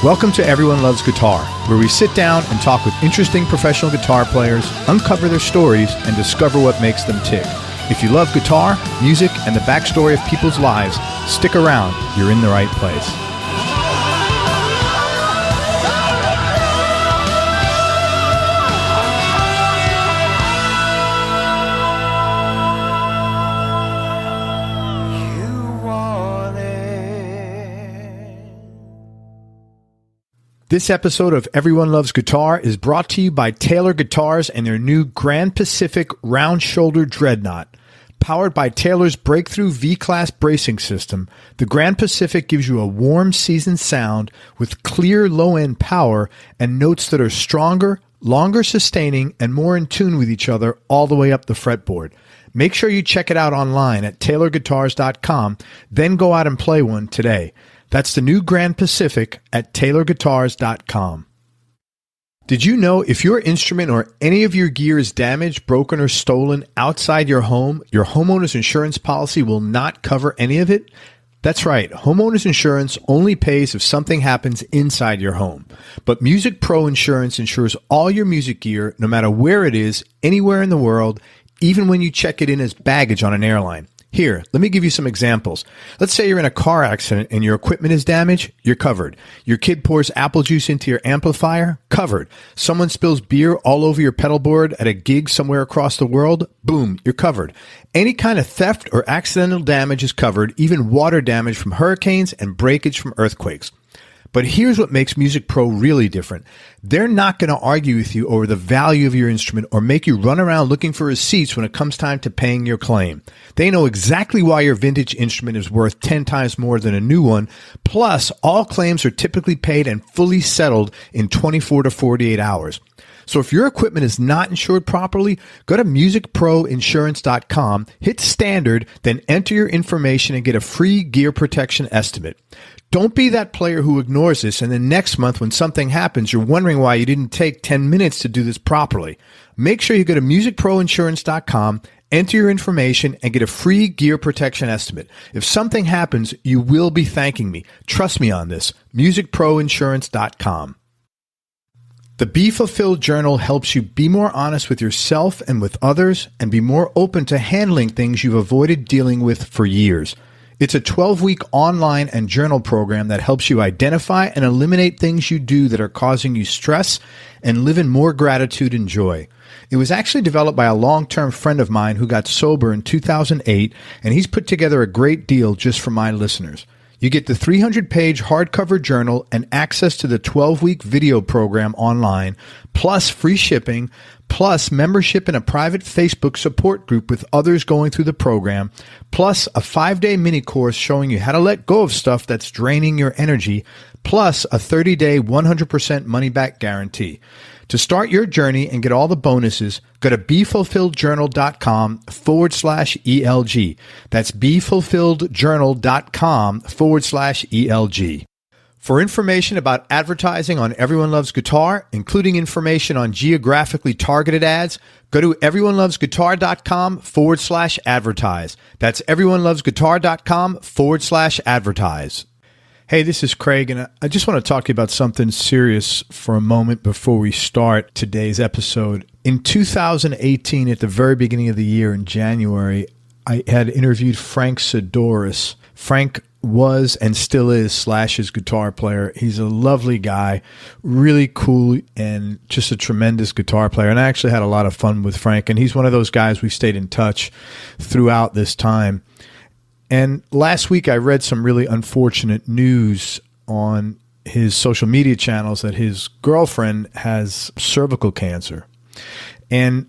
Welcome to Everyone Loves Guitar, where we sit down and talk with interesting professional guitar players, uncover their stories, and discover what makes them tick. If you love guitar, music, and the backstory of people's lives, stick around. You're in the right place. This episode of Everyone Loves Guitar is brought to you by Taylor Guitars and their new Grand Pacific Round Shoulder Dreadnought. Powered by Taylor's breakthrough V-Class bracing system, the Grand Pacific gives you a warm, seasoned sound with clear low-end power and notes that are stronger, longer sustaining, and more in tune with each other all the way up the fretboard. Make sure you check it out online at taylorguitars.com, then go out and play one today. That's the new Grand Pacific at taylorguitars.com. Did you know if your instrument or any of your gear is damaged, broken, or stolen outside your home, your homeowner's insurance policy will not cover any of it? That's right. Homeowner's insurance only pays if something happens inside your home. But Music Pro Insurance insures all your music gear, no matter where it is, anywhere in the world, even when you check it in as baggage on an airline. Here, let me give you some examples. Let's say you're in a car accident and your equipment is damaged, you're covered. Your kid pours apple juice into your amplifier, covered. Someone spills beer all over your pedal board at a gig somewhere across the world, boom, you're covered. Any kind of theft or accidental damage is covered, even water damage from hurricanes and breakage from earthquakes. But here's what makes Music Pro really different. They're not going to argue with you over the value of your instrument or make you run around looking for receipts when it comes time to paying your claim. They know exactly why your vintage instrument is worth 10 times more than a new one. Plus, all claims are typically paid and fully settled in 24 to 48 hours. So if your equipment is not insured properly, go to musicproinsurance.com, hit standard, then enter your information and get a free gear protection estimate. Don't be that player who ignores this, and then next month when something happens, you're wondering why you didn't take 10 minutes to do this properly. Make sure you go to musicproinsurance.com, enter your information, and get a free gear protection estimate. If something happens, you will be thanking me. Trust me on this. musicproinsurance.com. The Be Fulfilled Journal helps you be more honest with yourself and with others and be more open to handling things you've avoided dealing with for years. It's a 12-week online and journal program that helps you identify and eliminate things you do that are causing you stress and live in more gratitude and joy. It was actually developed by a long-term friend of mine who got sober in 2008, and he's put together a great deal just for my listeners. You get the 300-page hardcover journal and access to the 12-week video program online, plus free shipping, plus membership in a private Facebook support group with others going through the program, plus a 5-day mini course showing you how to let go of stuff that's draining your energy, plus a 30-day 100% money-back guarantee. To start your journey and get all the bonuses, go to BeFulfilledJournal.com/ELG. That's BeFulfilledJournal.com/ELG. For information about advertising on Everyone Loves Guitar, including information on geographically targeted ads, go to everyonelovesguitar.com/advertise. That's everyonelovesguitar.com/advertise. Hey, this is Craig, and I just want to talk to you about something serious for a moment before we start today's episode. In 2018, at the very beginning of the year, in January, I had interviewed Frank Sidoris. Frank was and still is Slash's guitar player. He's a lovely guy, really cool, and just a tremendous guitar player. And I actually had a lot of fun with Frank, and he's one of those guys we stayed in touch throughout this time. And last week I read some really unfortunate news on his social media channels that his girlfriend has cervical cancer. And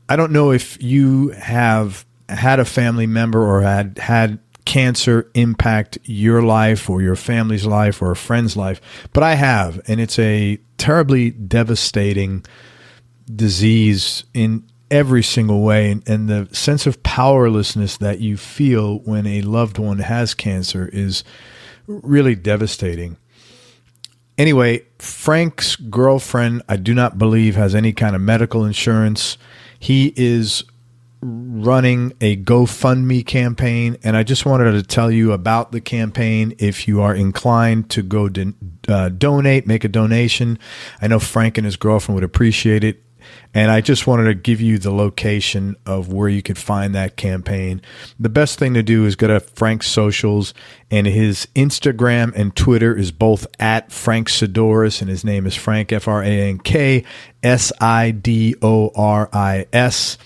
I don't know if you have had a family member or had cancer impact your life or your family's life or a friend's life, but I have, and it's a terribly devastating disease in every single way, and the sense of powerlessness that you feel when a loved one has cancer is really devastating. Anyway, Frank's girlfriend, I do not believe, has any kind of medical insurance. He is running a GoFundMe campaign, and I just wanted to tell you about the campaign if you are inclined to go donate, make a donation. I know Frank and his girlfriend would appreciate it. And I just wanted to give you the location of where you could find that campaign. The best thing to do is go to Frank's socials, and his Instagram and Twitter is both at Frank Sidoris, and his name is Frank, FrankSidoris.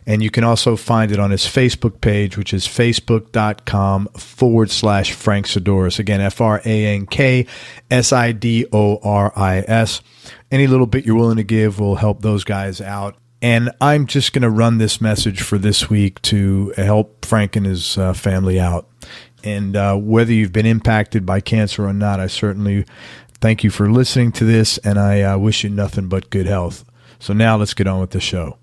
And you can also find it on his Facebook page, which is facebook.com/Frank Sidoris. Again, FrankSidoris. Any little bit you're willing to give will help those guys out. And I'm just going to run this message for this week to help Frank and his family out. And whether you've been impacted by cancer or not, I certainly thank you for listening to this, and I wish you nothing but good health. So now let's get on with the show.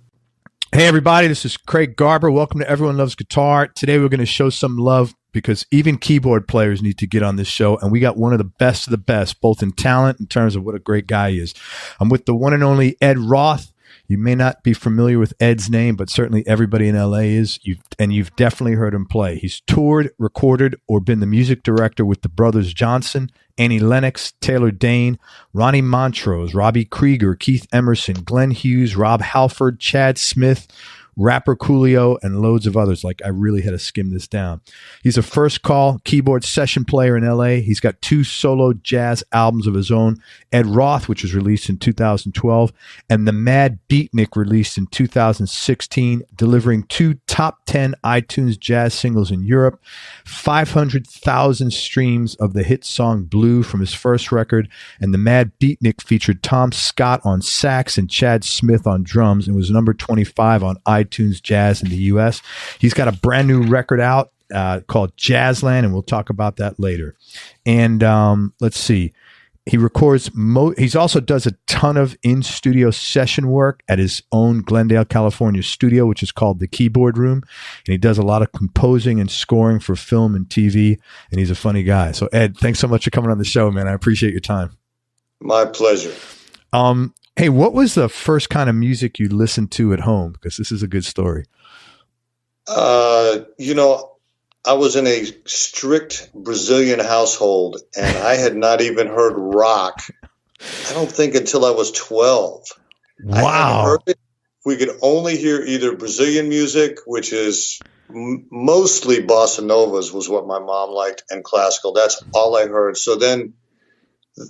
Hey, everybody, this is Craig Garber. Welcome to Everyone Loves Guitar. Today we're going to show some love because even keyboard players need to get on this show, and we got one of the best, both in talent in terms of what a great guy he is. I'm with the one and only Ed Roth. You may not be familiar with Ed's name, but certainly everybody in LA is, and you've definitely heard him play. He's toured, recorded, or been the music director with the Brothers Johnson, Annie Lennox, Taylor Dane, Ronnie Montrose, Robby Krieger, Keith Emerson, Glenn Hughes, Rob Halford, Chad Smith, rapper Coolio, and loads of others. Like, I really had to skim this down. He's a first call keyboard session player in LA. He's got 2 solo jazz albums of his own, Ed Roth, which was released in 2012, and The Mad Beatnik, released in 2016, delivering 2 top 10 iTunes jazz singles in Europe, 500,000 streams of the hit song Blue from his first record, and The Mad Beatnik featured Tom Scott on sax and Chad Smith on drums, and was number 25 on iTunes Jazz in the U.S. He's got a brand new record out called Jazzland, and we'll talk about that later. And let's see. He records, he also does a ton of in-studio session work at his own Glendale, California studio, which is called The Keyboard Room. And he does a lot of composing and scoring for film and TV, and he's a funny guy. So, Ed, thanks so much for coming on the show, man. I appreciate your time. My pleasure. Hey, what was the first kind of music you listened to at home? Because this is a good story. I was in a strict Brazilian household, and I had not even heard rock, I don't think, until I was 12. Wow. I hadn't heard it. We could only hear either Brazilian music, which is mostly bossa novas was what my mom liked, and classical. That's all I heard. So then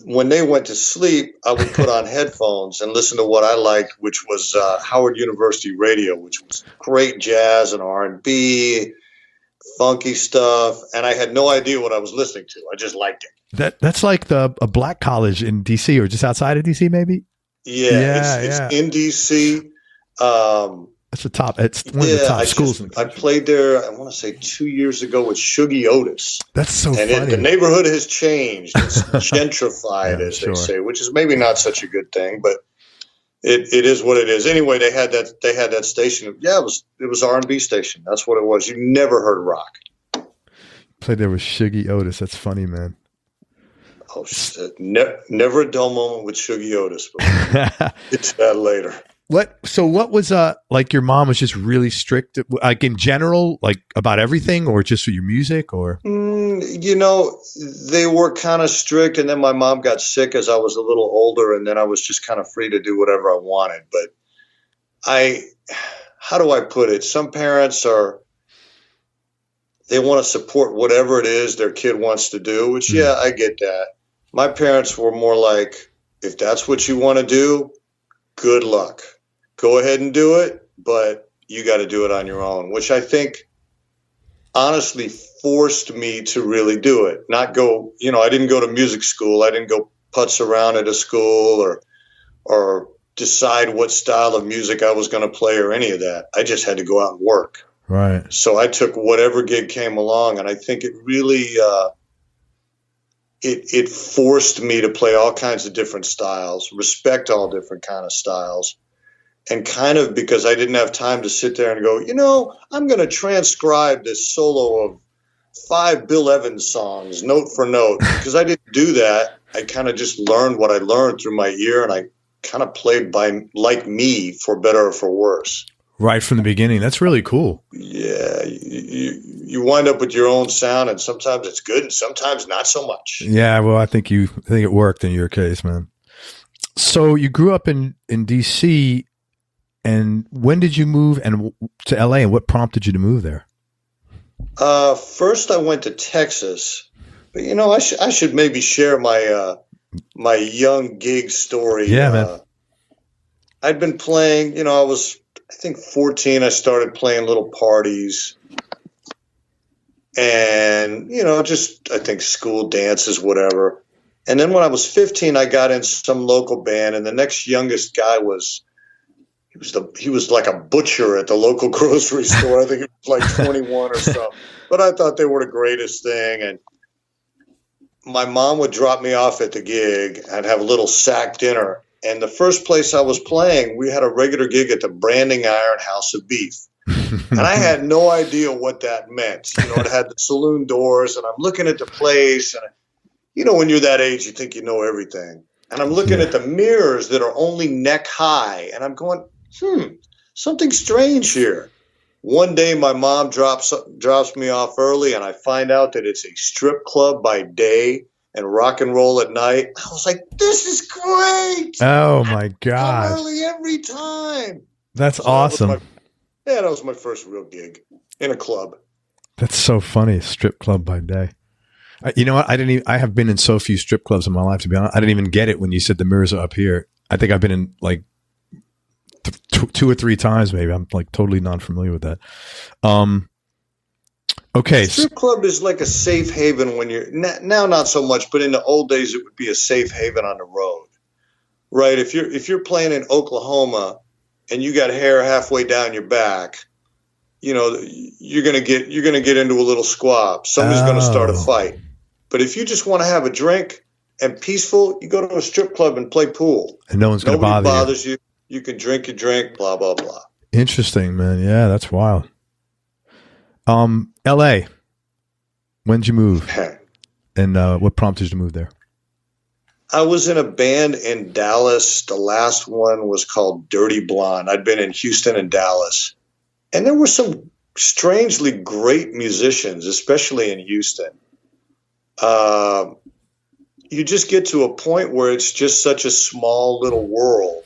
when they went to sleep, I would put on headphones and listen to what I liked, which was Howard University Radio, which was great jazz and R&B, funky stuff, and I had no idea what I was listening to. I just liked it. That's like a black college in D.C. or just outside of D.C. maybe? It's in D.C. It's one of the top schools. I played there, I want to say 2 years ago with Shuggy Otis. That's so funny. And the neighborhood has changed. It's gentrified, as they say, which is maybe not such a good thing, but it is what it is. Anyway, they had that station. Yeah, it was R&B station. That's what it was. You never heard rock. Played there with Shuggy Otis. That's funny, man. Oh, never a dull moment with Shuggy Otis. But get to that later. What was like your mom was just really strict, like in general, like about everything, or just with your music, or? They were kind of strict, and then my mom got sick as I was a little older, and then I was just kind of free to do whatever I wanted. But how do I put it? Some parents they want to support whatever it is their kid wants to do, which, yeah, I get that. My parents were more like, if that's what you want to do, good luck. Go ahead and do it, but you got to do it on your own, which I think honestly forced me to really do it. Not go, I didn't go to music school. I didn't go putz around at a school or decide what style of music I was going to play or any of that. I just had to go out and work. Right. So I took whatever gig came along, and I think it really it forced me to play all kinds of different styles, respect all different kind of styles. And kind of because I didn't have time to sit there and go, I'm going to transcribe this solo of 5 Bill Evans songs, note for note. Because I didn't do that. I kind of just learned what I learned through my ear, and I kind of played by like me, for better or for worse. Right from the beginning. That's really cool. Yeah. You wind up with your own sound, and sometimes it's good and sometimes not so much. Yeah. Well, I think it worked in your case, man. So you grew up in DC, and when did you move to LA, and what prompted you to move there? First I went to Texas, but I should maybe share my my young gig story. Yeah, man. I'd been playing, I was, I think 14, I started playing little parties and, just, I think school dances, whatever. And then when I was 15, I got in some local band, and the next youngest guy he was like a butcher at the local grocery store. I think it was like 21 or something. But I thought they were the greatest thing. And my mom would drop me off at the gig. I'd have a little sack dinner. And the first place I was playing, we had a regular gig at the Branding Iron House of Beef. And I had no idea what that meant. It had the saloon doors, and I'm looking at the place. And, when you're that age, you think you know everything. And I'm looking at the mirrors that are only neck high. And I'm going, something strange here. One day my mom drops me off early, and I find out that it's a strip club by day and rock and roll at night. I was like, this is great. Oh my God. Come early every time. That's awesome. That was my first real gig in a club. That's so funny. Strip club by day. You know what? I have been in so few strip clubs in my life, to be honest. I didn't even get it when you said the mirrors are up here. I think I've been in like two or three times, maybe. I'm like totally not familiar with that. Okay. Strip club is like a safe haven when you're now, not so much, but in the old days, it would be a safe haven on the road, right? If you're playing in Oklahoma and you got hair halfway down your back, you're gonna get into a little squab. Somebody's gonna start a fight. But if you just want to have a drink and peaceful, you go to a strip club and play pool, and no one's gonna bother you. Nobody bothers you. You can drink your drink, blah, blah, blah. Interesting, man. Yeah, that's wild. LA, when did you move? And what prompted you to move there? I was in a band in Dallas. The last one was called Dirty Blonde. I'd been in Houston and Dallas. And there were some strangely great musicians, especially in Houston. You just get to a point where it's just such a small little world.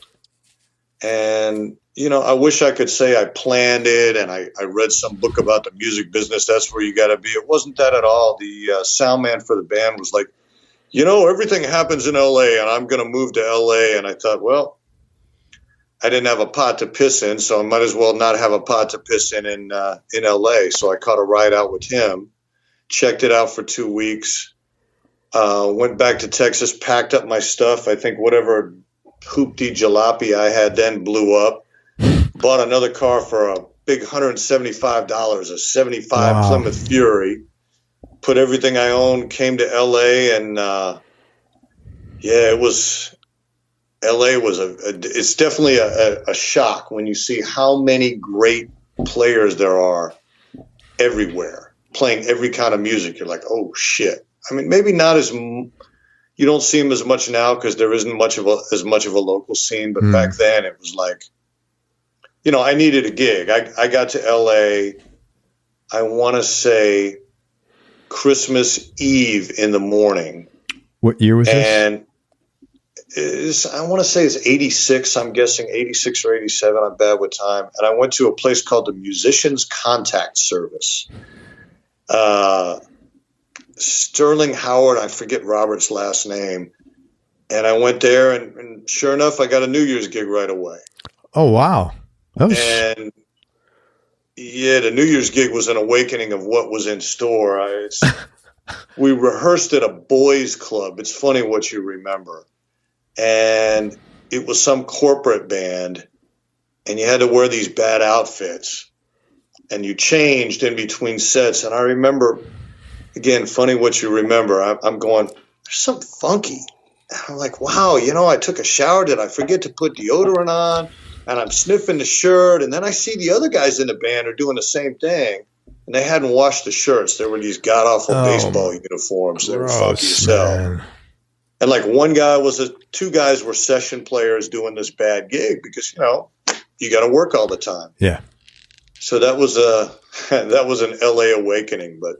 And, I wish I could say I planned it and I read some book about the music business. That's where you got to be. It wasn't that at all. The sound man for the band was like, everything happens in LA and I'm going to move to LA. And I thought, well, I didn't have a pot to piss in, so I might as well not have a pot to piss in LA. So I caught a ride out with him, checked it out for 2 weeks, went back to Texas, packed up my stuff. I think whatever hoopty jalopy I had then blew up, bought another car for a big $175, a 75 Plymouth Fury, put everything I owned, came to LA, and LA was it's definitely a shock when you see how many great players there are everywhere playing every kind of music. You're like, oh shit. I mean, maybe not you don't see them as much now because there isn't as much of a local scene. But back then it was like, I needed a gig. I got to LA, I want to say Christmas Eve in the morning. What year was this? And I want to say it's 86. I'm guessing 86 or 87. I'm bad with time. And I went to a place called the Musicians Contact Service. Sterling Howard, I forget Robert's last name. And I went there, and sure enough, I got a New Year's gig right away. Oh, wow. And yeah, the New Year's gig was an awakening of what was in store. We rehearsed at a boys' club. It's funny what you remember. And it was some corporate band, and you had to wear these bad outfits, and you changed in between sets. And I remember, again, funny what you remember. I'm going, there's something funky. And I'm like, wow, I took a shower. Did I forget to put deodorant on? And I'm sniffing the shirt. And then I see the other guys in the band are doing the same thing. And they hadn't washed the shirts. There were these god-awful baseball uniforms. They were funky as hell. And like two guys were session players doing this bad gig because, you got to work all the time. Yeah. So that was an LA awakening, but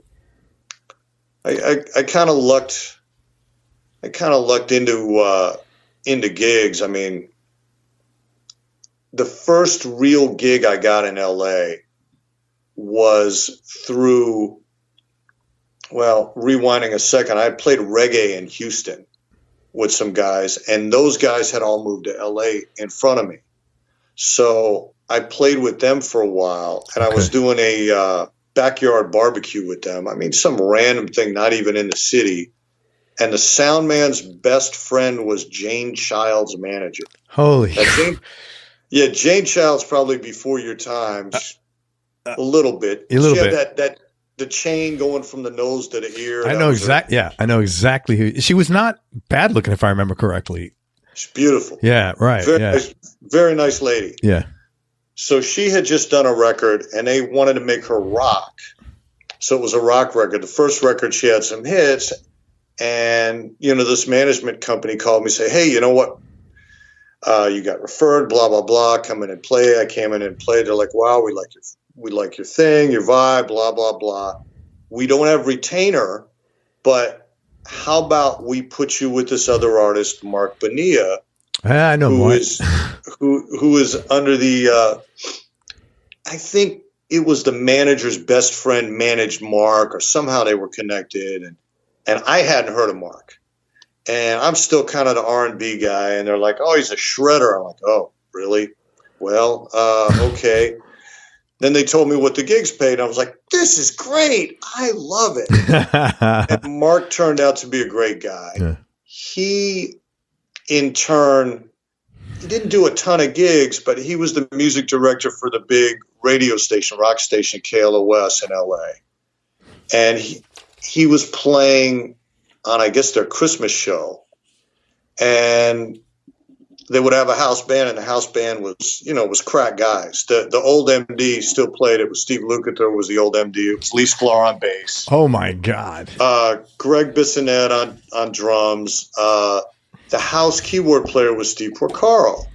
I kind of lucked into gigs. I mean, the first real gig I got in LA was through, well, rewinding a second, I played reggae in Houston with some guys, and those guys had all moved to LA in front of me. So I played with them for a while, and I was doing a backyard barbecue with them. I mean, some random thing, not even in the city. And the sound man's best friend was Jane Child's manager. Holy. Jane Child's probably before your time, a little bit. A little she bit. Had that the chain going from the nose to the ear. I know exactly who. She was not bad looking, if I remember correctly. She's beautiful. Yeah, right. Very nice lady. Yeah. So she had just done a record, and they wanted to make her rock. So it was a rock record. The first record, she had some hits, and this management company called me and say, "Hey, you know what? You got referred, blah blah blah. Come in and play." I came in and played. They're like, "Wow, we like your thing, your vibe, blah blah blah. We don't have retainer, but how about we put you with this other artist, Mark Bonilla?" I know who is under the I think it was the manager's best friend managed Mark, or somehow they were connected, and I hadn't heard of Mark. And I'm still kind of the R&B guy, and they're like, "Oh, he's a shredder." I'm like, "Oh, really? Well, okay." Then they told me what the gigs paid, and I was like, "This is great. I love it." And Mark turned out to be a great guy. Yeah. He, in turn, he didn't do a ton of gigs, but he was the music director for the big radio station, rock station, KLOS in LA. And he was playing on, I guess, their Christmas show. And they would have a house band, and the house band was crack guys. The old MD still played. It was Steve Lukather was the old MD. It was Lee Sklar on bass. Oh my God. Greg Bissonette on drums. The house keyboard player was Steve Porcaro.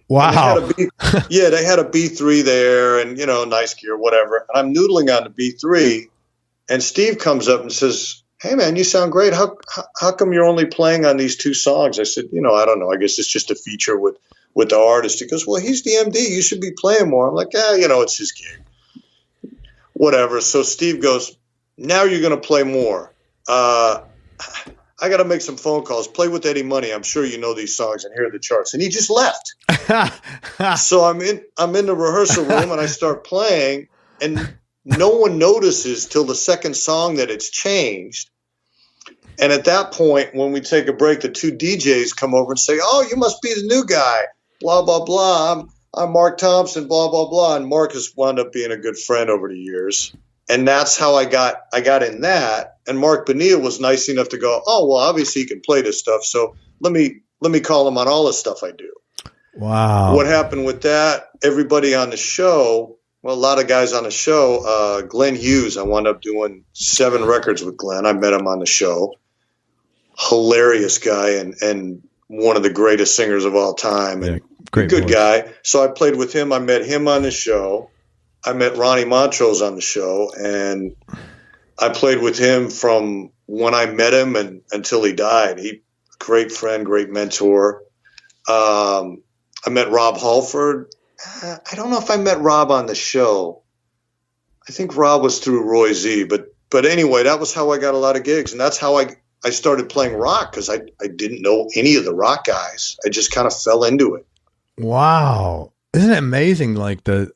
Wow. They had a B3 there, and nice gear, whatever. And I'm noodling on the B3, and Steve comes up and says, "Hey man, you sound great. How come you're only playing on these two songs?" I said, "I don't know. I guess it's just a feature with the artist." He goes, "Well, he's the MD. You should be playing more." I'm like, it's his gig. Whatever. So Steve goes, "Now you're going to play more. I got to make some phone calls. Play with Eddie Money. I'm sure you know these songs and hear the charts." And he just left. So I'm in the rehearsal room, and I start playing, and no one notices till the second song that it's changed. And at that point, when we take a break, the two DJs come over and say, "Oh, you must be the new guy, blah, blah, blah. I'm Mark Thompson, blah, blah, blah." And Mark has wound up being a good friend over the years. And that's how I got in that. And Mark Bonilla was nice enough to go, "Oh, well, obviously he can play this stuff, so let me call him on all the stuff I do." Wow. What happened with that? Everybody on the show, well, a lot of guys on the show, Glenn Hughes, I wound up doing 7 records with Glenn. I met him on the show. Hilarious guy and one of the greatest singers of all time. And great good voice. Guy. So I played with him. I met him on the show. I met Ronnie Montrose on the show, and I played with him from when I met him and until he died. Great friend, great mentor. I met Rob Halford. I don't know if I met Rob on the show. I think Rob was through Roy Z, but anyway, that was how I got a lot of gigs, and that's how I started playing rock, because I didn't know any of the rock guys. I just kind of fell into it. Wow. Isn't it amazing?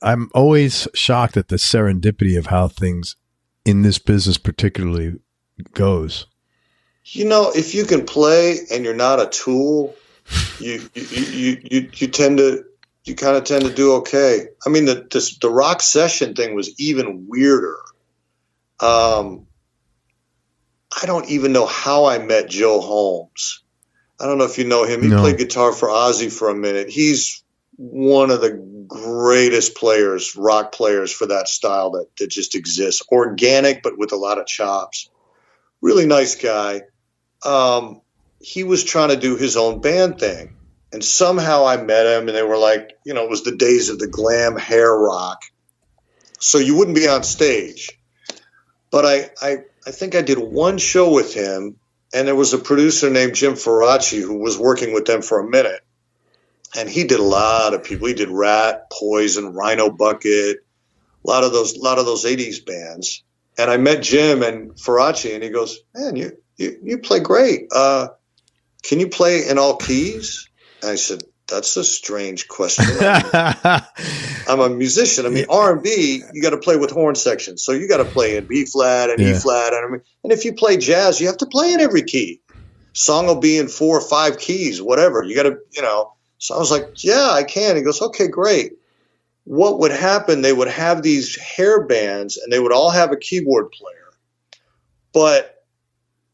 I'm always shocked at the serendipity of how things in this business particularly goes. If you can play and you're not a tool, you kind of tend to do okay. I mean, the rock session thing was even weirder. I don't even know how I met Joe Holmes. I don't know if you know him. He played guitar for Ozzy for a minute. He's one of the greatest players, rock players for that style that just exists. Organic, but with a lot of chops. Really nice guy. He was trying to do his own band thing. And somehow I met him, and they were like, it was the days of the glam hair rock. So you wouldn't be on stage. But I think I did one show with him, and there was a producer named Jim Faraci who was working with them for a minute. And he did a lot of people. He did Rat, Poison, Rhino Bucket, a lot of those 80s bands. And I met Jim and Faraci, and he goes, "Man, you play great. Can you play in all keys?" And I said, "That's a strange question. I'm a musician. I mean, R&B, you got to play with horn sections. So you got to play in B flat and E flat. And if you play jazz, you have to play in every key. Song will be in 4 or 5 keys, whatever. You got to, So I was like, yeah, I can. He goes, okay, great. What would happen, they would have these hair bands, and they would all have a keyboard player. But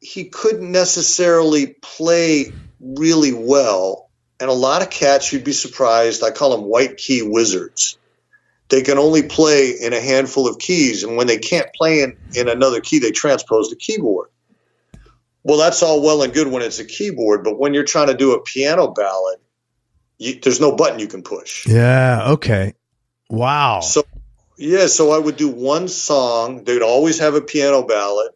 he couldn't necessarily play really well. And a lot of cats, you'd be surprised, I call them white key wizards. They can only play in a handful of keys, and when they can't play in another key, they transpose the keyboard. Well, that's all well and good when it's a keyboard, but when you're trying to do a piano ballad, there's no button you can push. Yeah, okay. Wow. So I would do one song. They'd always have a piano ballad,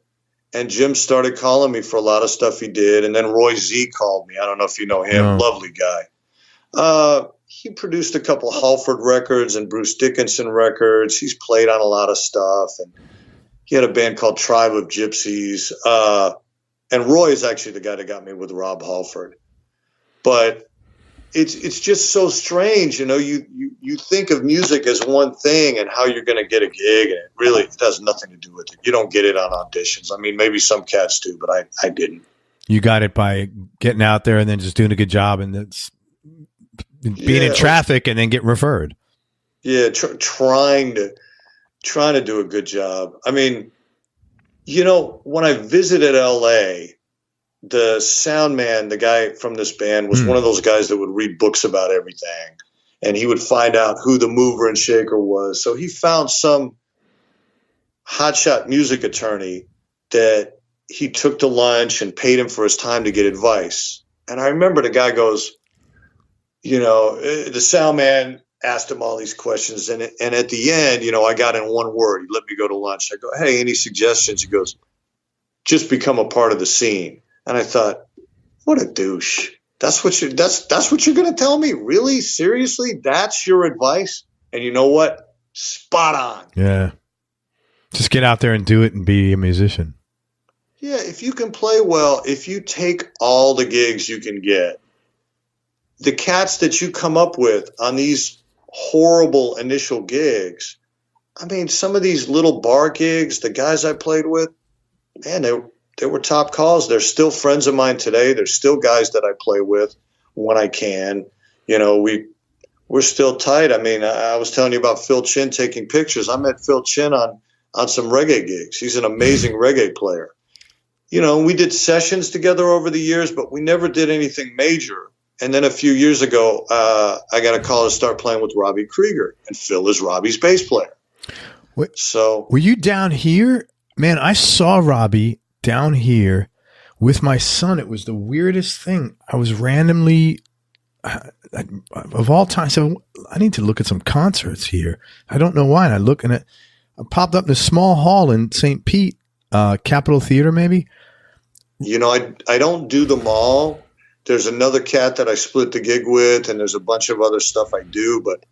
and Jim started calling me for a lot of stuff he did, and then Roy Z called me. I don't know if you know him. No. Lovely guy. He produced a couple Halford records and Bruce Dickinson records. He's played on a lot of stuff, and he had a band called Tribe of Gypsies. And Roy is actually the guy that got me with Rob Halford. But it's just so strange, you think of music as one thing and how you're going to get a gig, and it has nothing to do with it. You don't get it on auditions. I mean, maybe some cats do, but I didn't. You got it by getting out there and then just doing a good job, and it's being in traffic and then get referred. Yeah, trying to do a good job. I mean, when I visited LA, the sound man, the guy from this band, was one of those guys that would read books about everything, and he would find out who the mover and shaker was. So he found some hotshot music attorney that he took to lunch and paid him for his time to get advice. And I remember the guy goes, the sound man asked him all these questions, and at the end, I got in one word. He let me go to lunch. I go, "Hey, any suggestions?" He goes, "Just become a part of the scene." And I thought, what a douche. That's what you're going to tell me? Really? Seriously? That's your advice? And you know what? Spot on. Yeah. Just get out there and do it and be a musician. Yeah. If you can play well, if you take all the gigs you can get, the cats that you come up with on these horrible initial gigs, I mean, some of these little bar gigs, the guys I played with, man, they were top calls. They're still friends of mine today. They're still guys that I play with when I can. We're still tight. I mean, I was telling you about Phil Chin taking pictures. I met Phil Chin on some reggae gigs. He's an amazing reggae player. We did sessions together over the years, but we never did anything major. And then a few years ago, I got a call to start playing with Robby Krieger, and Phil is Robbie's bass player. So were you down here? Man, I saw Robby down here with my son. It was the weirdest thing. I was randomly, of all time, so I need to look at some concerts here. I don't know why. And I look, and it popped up in a small hall in St. Pete, Capitol Theater, maybe. I don't do them all. There's another cat that I split the gig with, and there's a bunch of other stuff I do, but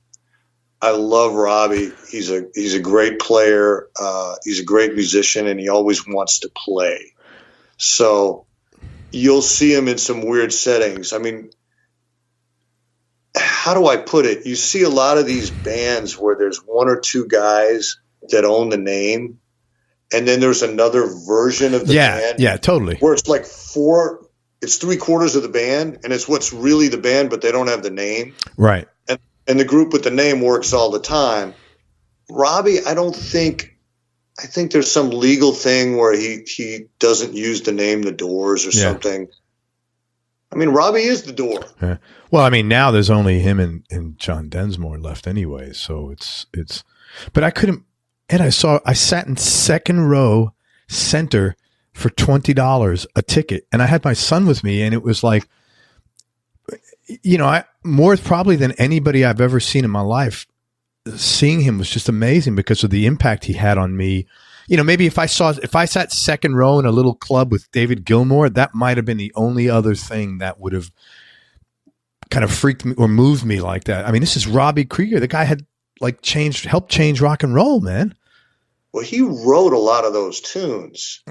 I love Robby. He's a great player. He's a great musician, and he always wants to play. So you'll see him in some weird settings. I mean, how do I put it? You see a lot of these bands where there's one or two guys that own the name, and then there's another version of the band. Yeah, totally. Where it's like it's 3/4 of the band, and it's what's really the band, but they don't have the name. Right. And the group with the name works all the time. Robby, I think there's some legal thing where he doesn't use the name The Doors or something. I mean, Robby is The Door. Yeah. Well, I mean, now there's only him and John Densmore left anyway. So it's, but I couldn't, and I sat in second row center for $20 a ticket, and I had my son with me, and it was like, more probably than anybody I've ever seen in my life, seeing him was just amazing because of the impact he had on me. Maybe if I sat second row in a little club with David Gilmour, that might have been the only other thing that would have kind of freaked me or moved me like that. I mean, this is Robby Krieger. The guy had helped change rock and roll, man. Well, he wrote a lot of those tunes.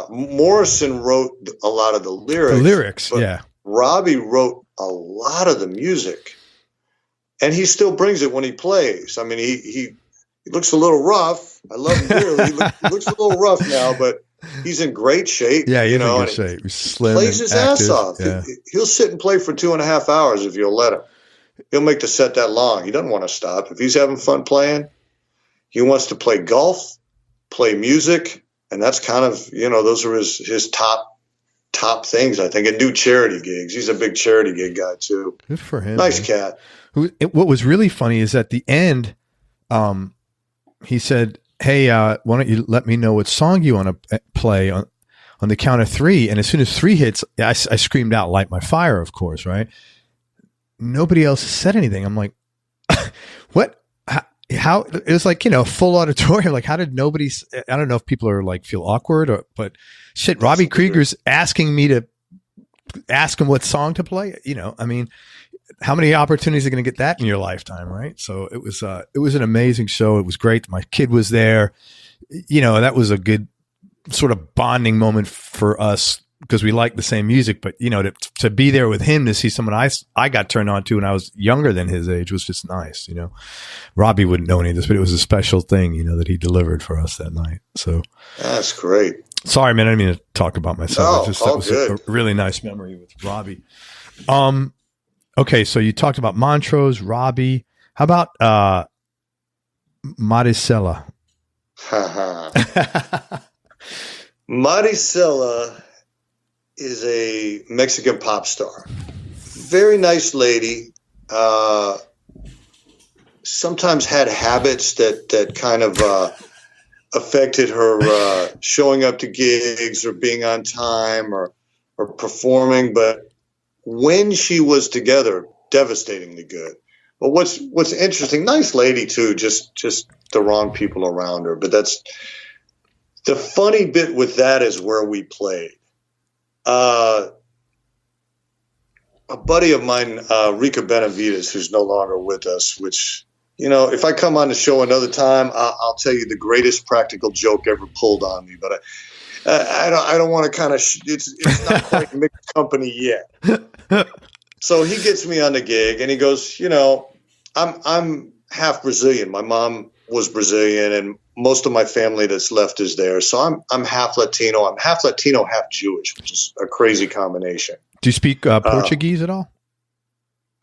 Morrison wrote a lot of the lyrics. Yeah. Robby wrote a lot of the music, and he still brings it when he plays. I mean, he looks a little rough. I love him dearly. He looks a little rough now, but he's in great shape. Yeah, he's in good shape. He's slim. Plays his ass off. Yeah. He'll sit and play for 2.5 hours if you'll let him. He'll make the set that long. He doesn't want to stop. If he's having fun playing, he wants to play golf, play music, and that's kind of, those are his top things, I think, and do charity gigs. He's a big charity gig guy too. Good for him. Nice cat. What was really funny is at the end, he said, "Hey, why don't you let me know what song you want to play on the count of 3?" And as soon as 3 hits, I screamed out, "Light My Fire," of course, right? Nobody else said anything. I'm like, what? How? It was like, full auditorium. Like, how did nobody? I don't know if people are feel awkward but shit. Robby Krieger's asking me to ask him what song to play. I mean, how many opportunities are going to get that in your lifetime, right? So it was an amazing show. It was great. My kid was there. That was a good sort of bonding moment for us because we like the same music. But to be there with him, to see someone I got turned on to when I was younger than his age was just nice. Robby wouldn't know any of this, but it was a special thing, that he delivered for us that night. So that's great. Sorry, man, I didn't mean to talk about myself. No, that was a really nice memory with Robby. Okay, so you talked about Montrose, Robby. How about Marisela? Marisela is a Mexican pop star. Very nice lady. Sometimes had habits that kind of affected her showing up to gigs or being on time or performing. But when she was together, devastatingly good. But what's interesting, nice lady too, just the wrong people around her. But that's the funny bit with that is where we played. A buddy of mine, Rica Benavides, who's no longer with us, which, if I come on the show another time, I'll tell you the greatest practical joke ever pulled on me. But I don't want to kind of it's not quite mixed company yet. So he gets me on the gig and he goes, I'm half Brazilian. My mom was Brazilian and most of my family that's left is there. So I'm half Latino. I'm half Latino, half Jewish, which is a crazy combination. Do you speak Portuguese at all?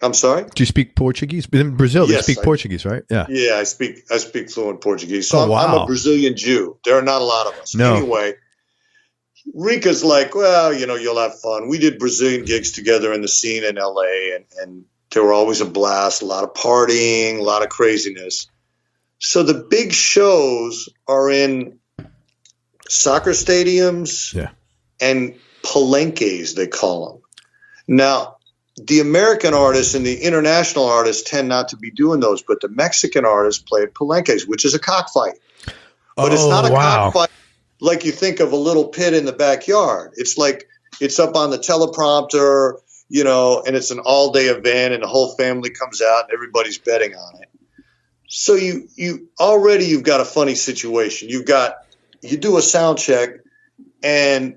I'm sorry? Do you speak Portuguese? In Brazil, yes, they speak Portuguese, right? Yeah. Yeah, I speak fluent Portuguese. So I'm a Brazilian Jew. There are not a lot of us. No. Anyway, Rica's like, well, you'll have fun. We did Brazilian gigs together in the scene in LA and they were always a blast, a lot of partying, a lot of craziness. So the big shows are in soccer stadiums and palenques, they call them. Now, the American artists and the international artists tend not to be doing those, but the Mexican artists play at palenques, which is a cockfight. But it's not a cockfight like you think of a little pit in the backyard. It's like it's up on the teleprompter, and it's an all-day event, and the whole family comes out, and everybody's betting on it. So you've got a funny situation. You do a sound check, and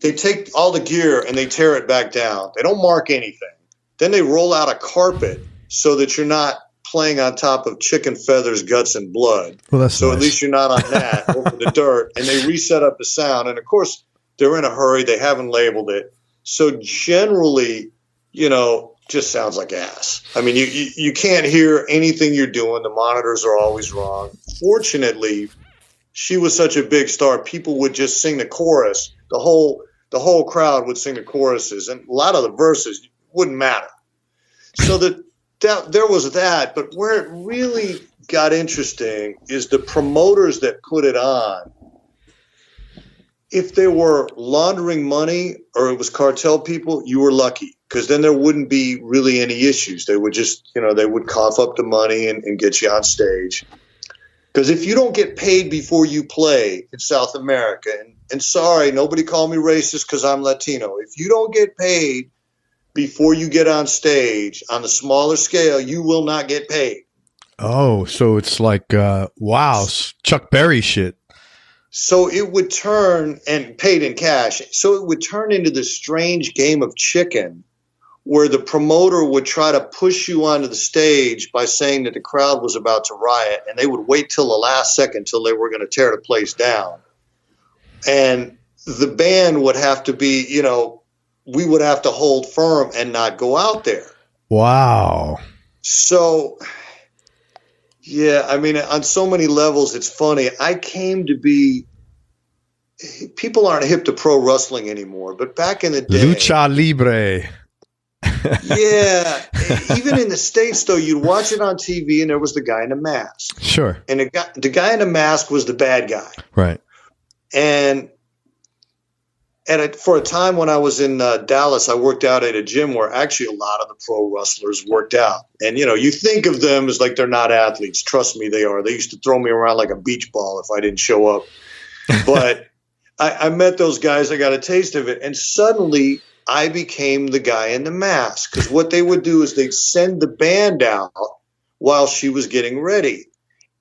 they take all the gear and they tear it back down. They don't mark anything. Then they roll out a carpet so that you're not playing on top of chicken feathers, guts, and blood. Well, that's so nice. At least you're not on that over the dirt. And they reset up the sound. And of course, they're in a hurry. They haven't labeled it. So generally, just sounds like ass. I mean, you can't hear anything you're doing. The monitors are always wrong. Fortunately, she was such a big star. People would just sing the chorus. The whole crowd would sing the choruses, and a lot of the verses wouldn't matter. So that there was that. But where it really got interesting is the promoters that put it on. If they were laundering money or it was cartel people, you were lucky because then there wouldn't be really any issues. They would just, they would cough up the money and get you on stage. Because if you don't get paid before you play in South America, and sorry, nobody call me racist because I'm Latino. If you don't get paid before you get on stage on the smaller scale, you will not get paid. Oh, so it's like, wow, Chuck Berry shit. So it would turn, and paid in cash, so it would turn into this strange game of chicken where the promoter would try to push you onto the stage by saying that the crowd was about to riot, and they would wait till the last second till they were going to tear the place down. And the band would have to be, we would have to hold firm and not go out there. Wow. So, yeah, I mean, on so many levels, it's funny. I came to be – people aren't hip to pro wrestling anymore, but back in the day – Lucha Libre. Yeah. Even in the States, though, you'd watch it on TV, and there was the guy in the mask. Sure. And the guy in the mask was the bad guy. Right. And for a time when I was in Dallas, I worked out at a gym where actually a lot of the pro wrestlers worked out. And, you think of them as like they're not athletes. Trust me, they are. They used to throw me around like a beach ball if I didn't show up. But I met those guys. I got a taste of it. And suddenly I became the guy in the mask. Because what they would do is they'd send the band out while she was getting ready.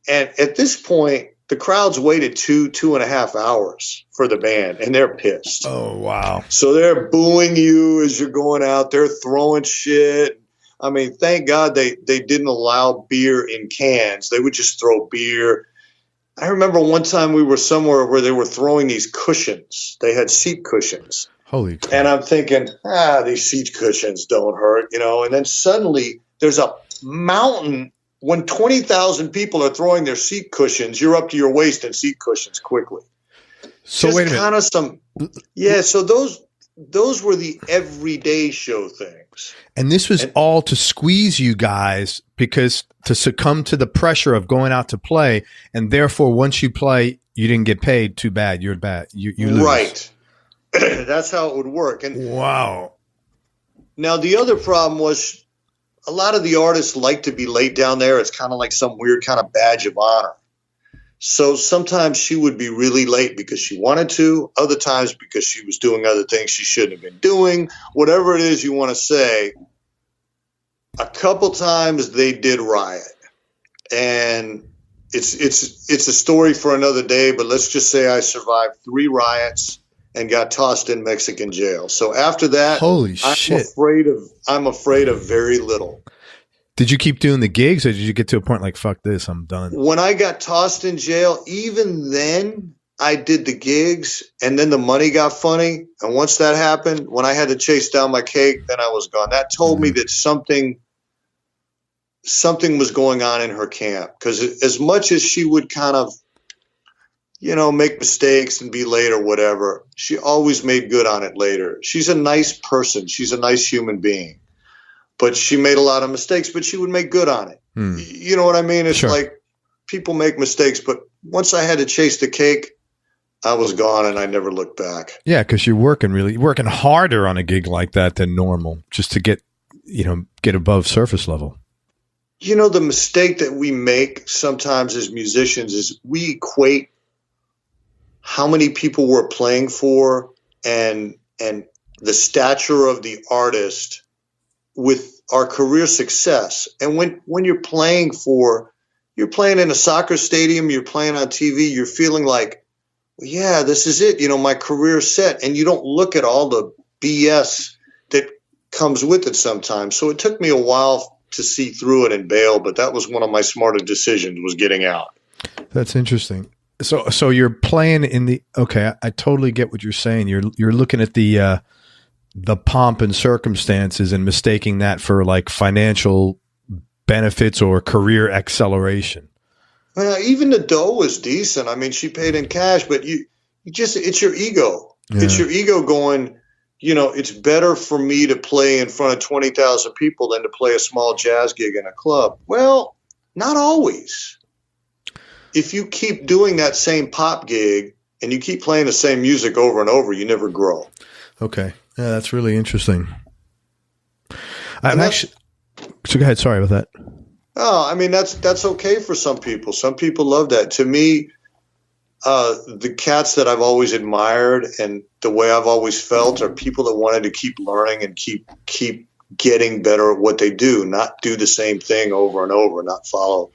And at this point, the crowd's waited 2.5 hours for the band, and they're pissed. Oh, wow. So they're booing you as you're going out. They're throwing shit. I mean, thank God they didn't allow beer in cans. They would just throw beer. I remember one time we were somewhere where they were throwing these cushions. They had seat cushions. Holy crap. And I'm thinking, these seat cushions don't hurt, And then suddenly there's a mountain. When 20,000 people are throwing their seat cushions, you're up to your waist in seat cushions quickly. So just wait a minute. So those were the everyday show things. And this was all to squeeze you guys because to succumb to the pressure of going out to play, and therefore once you play, you didn't get paid. Too bad. You're bad. You lose. Right. That's how it would work. And wow. Now the other problem was, a lot of the artists like to be late down there. It's kind of like some weird kind of badge of honor. So sometimes she would be really late because she wanted to, other times because she was doing other things she shouldn't have been doing, whatever it is you want to say. A couple times they did riot. And it's a story for another day, but let's just say I survived 3 riots and got tossed in Mexican jail. So after that, holy shit. I'm afraid of very little. Did you keep doing the gigs, or did you get to a point like, fuck this, I'm done? When I got tossed in jail, even then I did the gigs, and then the money got funny. And once that happened, when I had to chase down my cake, then I was gone. That told me that something was going on in her camp. Because as much as she would kind of, make mistakes and be late or whatever, she always made good on it later. She's a nice person. She's a nice human being. But she made a lot of mistakes, but she would make good on it. You know what I mean? It's sure. Like people make mistakes, but once I had to chase the cake, I was gone and I never looked back. Yeah, because you're working harder on a gig like that than normal just to get above surface level. The mistake that we make sometimes as musicians is we equate how many people we're playing for and the stature of the artist with our career success. And when you're playing in a soccer stadium, you're playing on TV, you're feeling like, well, yeah, this is it. My career's set. And you don't look at all the BS that comes with it sometimes. So it took me a while to see through it and bail, but that was one of my smarter decisions, was getting out. That's interesting. So you're playing in the, okay, I totally get what you're saying. You're looking at the pomp and circumstances and mistaking that for like financial benefits or career acceleration. Even the dough was decent. I mean, she paid in cash, but it's your ego. Yeah. It's your ego going, it's better for me to play in front of 20,000 people than to play a small jazz gig in a club. Well, not always. If you keep doing that same pop gig and you keep playing the same music over and over, you never grow. Okay. Yeah, that's really interesting. So go ahead. Sorry about that. Oh, I mean, that's okay for some people. Some people love that. To me, the cats that I've always admired and the way I've always felt are people that wanted to keep learning and keep getting better at what they do, not do the same thing over and over, not follow,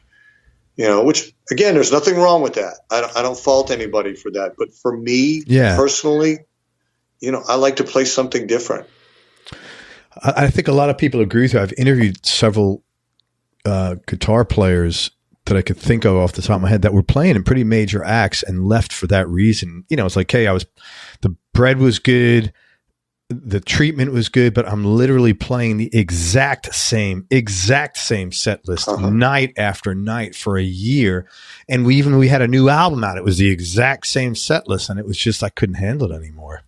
which again, there's nothing wrong with that. I don't fault anybody for that. But for me personally, I like to play something different. I think a lot of people agree with you. I've interviewed several guitar players that I could think of off the top of my head that were playing in pretty major acts and left for that reason. It's like, hey, the bread was good, the treatment was good, but I'm literally playing the exact same set list night after night for a year. And we had a new album out. It was the exact same set list, and it was just I couldn't handle it anymore.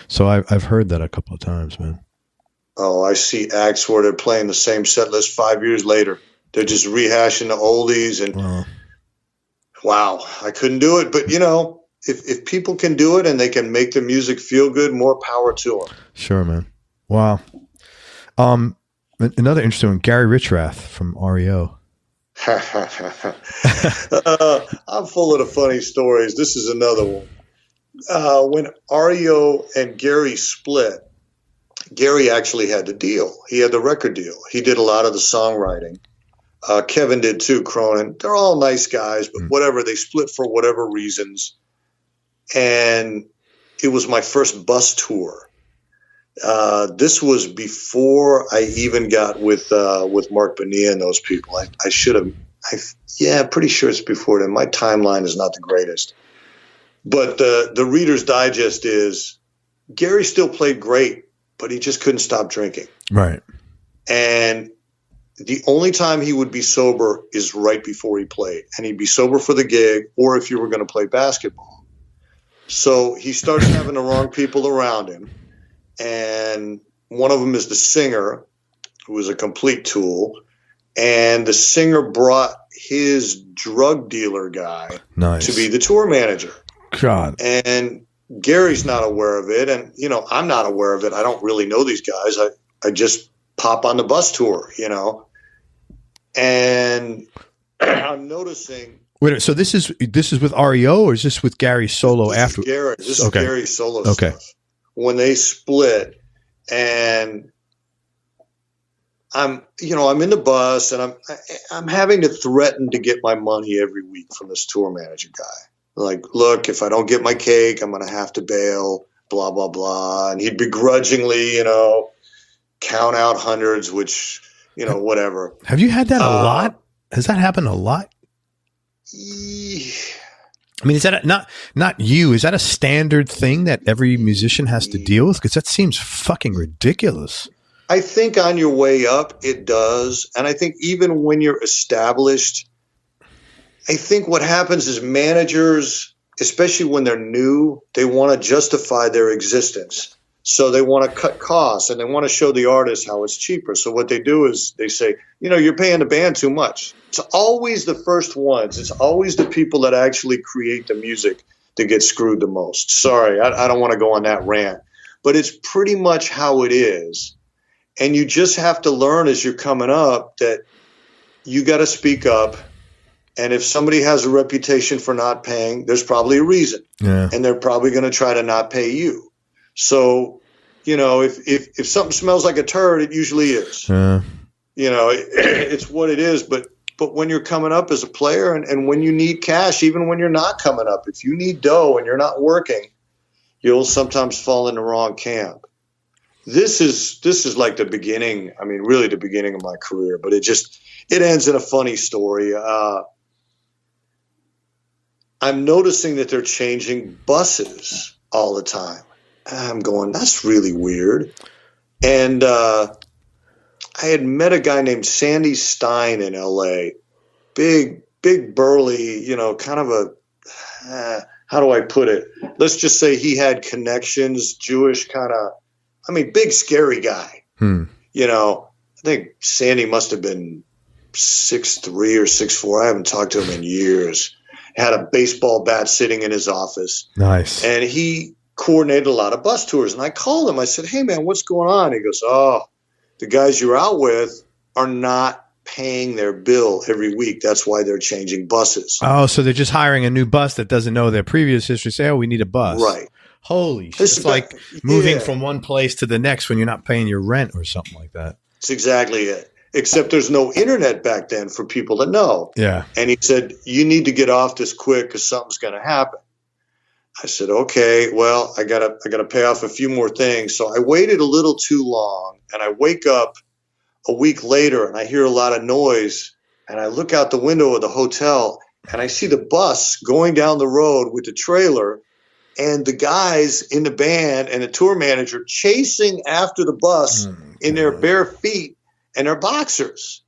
So I've heard that a couple of times, man. Oh, I see acts where they're playing the same set list 5 years later. They're just rehashing the oldies, and wow, I couldn't do it. But if people can do it and they can make the music feel good, more power to them. Sure, man. Wow. Another interesting one, Gary Richrath from REO. I'm full of the funny stories. This is another one. When REO and Gary split, Gary actually had the deal. He had the record deal. He did a lot of the songwriting. Kevin did too, Cronin. They're all nice guys, but whatever. They split for whatever reasons. And it was my first bus tour. This was before I even got with Mark Bonilla and those people. I should have. Pretty sure it's before then. My timeline is not the greatest. But the Reader's Digest is Gary still played great, but he just couldn't stop drinking. Right. And the only time he would be sober is right before he played. And he'd be sober for the gig or if you were going to play basketball. So he starts having the wrong people around him. And one of them is the singer, who was a complete tool. And the singer brought his drug dealer guy to be the tour manager. God. And Gary's not aware of it. And, I'm not aware of it. I don't really know these guys. I just pop on the bus tour, and I'm noticing. Wait, so this is with REO or is this with Gary solo after? This is Gary's solo stuff. When they split, and I'm in the bus and I'm having to threaten to get my money every week from this tour manager guy. Like, look, if I don't get my cake, I'm going to have to bail, blah, blah, blah. And he'd begrudgingly, count out hundreds, which, whatever. Have you had that a lot? Has that happened a lot? I mean, is that not you? Is that a standard thing that every musician has to deal with? Because that seems fucking ridiculous. I think on your way up, it does. And I think even when you're established, I think what happens is managers, especially when they're new, they want to justify their existence. So they want to cut costs and they want to show the artist how it's cheaper. So what they do is they say, you're paying the band too much. It's always the first ones. It's always the people that actually create the music that get screwed the most. Sorry, I don't want to go on that rant. But it's pretty much how it is. And you just have to learn as you're coming up that you got to speak up. And if somebody has a reputation for not paying, there's probably a reason. Yeah. And they're probably going to try to not pay you. So, if something smells like a turd, it usually is. Yeah. It's what it is. But when you're coming up as a player and when you need cash, even when you're not coming up, if you need dough and you're not working, you'll sometimes fall in the wrong camp. This is like the beginning. I mean, really the beginning of my career, but it ends in a funny story. I'm noticing that they're changing buses all the time. I'm going, that's really weird. And I had met a guy named Sandy Stein in L.A., big burly, kind of a, how do I put it? Let's just say he had connections, Jewish kind of, big scary guy. I think Sandy must have been 6'3" or 6'4". I haven't talked to him in years. Had a baseball bat sitting in his office. Nice. And he coordinated a lot of bus tours. And I called him. I said, hey, man, what's going on? He goes, the guys you're out with are not paying their bill every week. That's why they're changing buses. Oh, so they're just hiring a new bus that doesn't know their previous history. Say, oh, we need a bus. Right. Holy shit. It's like moving from one place to the next when you're not paying your rent or something like that. That's exactly it. Except there's no internet back then for people to know. Yeah. And he said, you need to get off this quick because something's going to happen. I said, okay, well, I gotta pay off a few more things. So I waited a little too long, and I wake up a week later and I hear a lot of noise, and I look out the window of the hotel and I see the bus going down the road with the trailer and the guys in the band and the tour manager chasing after the bus in their bare feet and their boxers.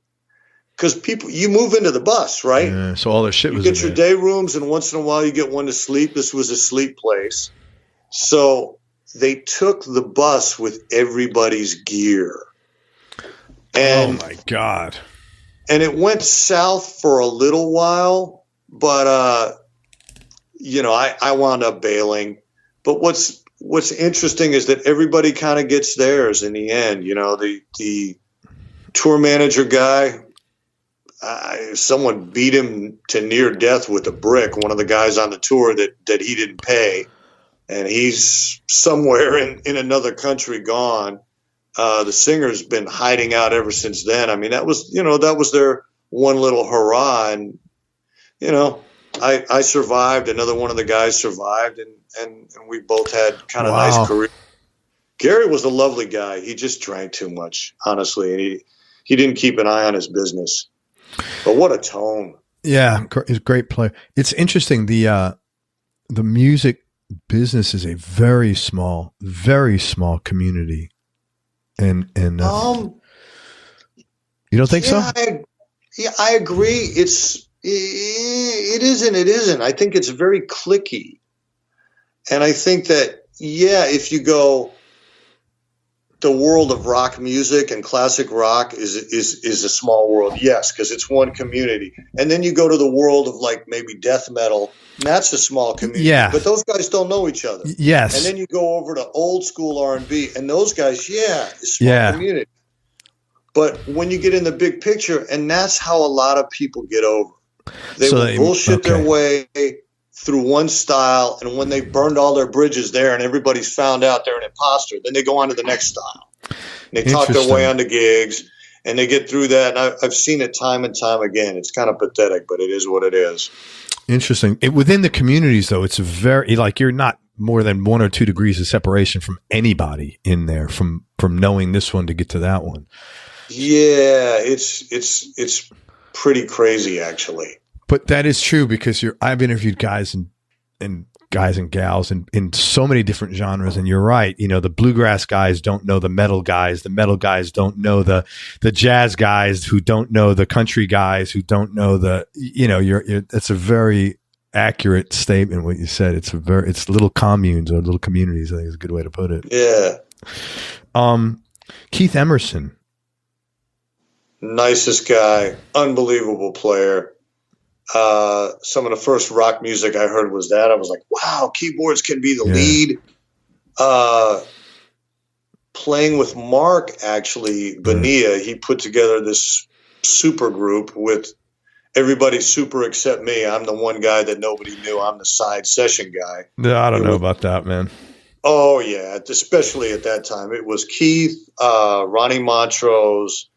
Because people, you move into the bus, right? Yeah, so all their shit was in there. You get your day rooms, and once in a while you get one to sleep. This was a sleep place. So they took the bus with everybody's gear. And, oh, my God. And it went south for a little while, but, I wound up bailing. But what's interesting is that everybody kind of gets theirs in the end. The tour manager guy, someone beat him to near death with a brick, one of the guys on the tour that he didn't pay. And he's somewhere in another country gone. The singer's been hiding out ever since then. I mean, that was their one little hurrah. And, I survived. Another one of the guys survived, and we both had kind of nice careers. Gary was a lovely guy. He just drank too much, honestly. And he didn't keep an eye on his business. But what a tone. Yeah, he's a great player. It's interesting. The music business is a very small community. And you don't think so? I agree. It isn't. I think it's very cliquey. And I think that, if you go, the world of rock music and classic rock is a small world. Yes, because it's one community. And then you go to the world of like maybe death metal, and that's a small community. Yeah. But those guys don't know each other. Yes. And then you go over to old school R&B, and those guys, it's a small community. But when you get in the big picture, and that's how a lot of people get over. They will bullshit their way through one style, and when they burned all their bridges there and everybody's found out they're an imposter, then they go on to the next style. And they talk their way onto gigs, and they get through that. And I've seen it time and time again. It's kind of pathetic, but it is what it is. Interesting. Within the communities, though, it's very, like, you're not more than 1 or 2 degrees of separation from anybody in there, from knowing this one to get to that one. Yeah, it's pretty crazy, actually. But that is true, because I've interviewed guys and gals in so many different genres, and you're right. The bluegrass guys don't know the metal guys don't know the jazz guys, who don't know the country guys, who don't know it's a very accurate statement what you said. It's little communes or little communities, I think is a good way to put it. Yeah. Keith Emerson. Nicest guy, unbelievable player. Some of the first rock music I heard was that. I was like, wow, keyboards can be the lead. Playing with Mark, actually, Bonilla, he put together this super group with everybody super except me. I'm the one guy that nobody knew. I'm the side session guy. No, I don't know about that, man. Oh, yeah, especially at that time. It was Keith, Ronnie Montrose,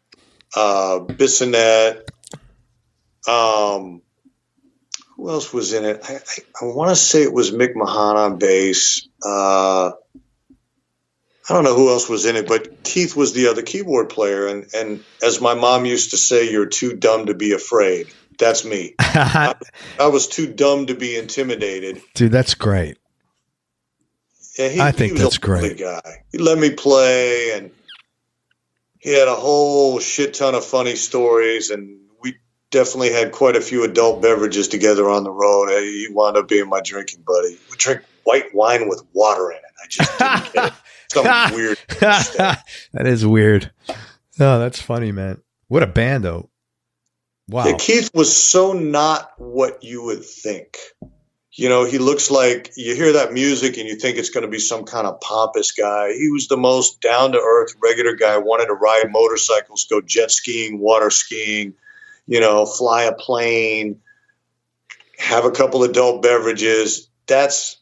Bissonette, who else was in it? I want to say it was Mick Mahan on bass. I don't know who else was in it, but Keith was the other keyboard player. And as my mom used to say, you're too dumb to be afraid. That's me. I was too dumb to be intimidated. Dude, that's great. Yeah, I think that's great. Guy. He let me play, and he had a whole shit ton of funny stories, and we definitely had quite a few adult beverages together on the road. He wound up being my drinking buddy. We drink white wine with water in it. I just didn't get it. Some weird stuff. That is weird. Oh, that's funny, man. What a band, though. Wow. Yeah, Keith was so not what you would think. You know, he looks like, you hear that music and you think it's going to be some kind of pompous guy. He was the most down-to-earth, regular guy, wanted to ride motorcycles, go jet skiing, water skiing, you know, fly a plane, have a couple adult beverages. That's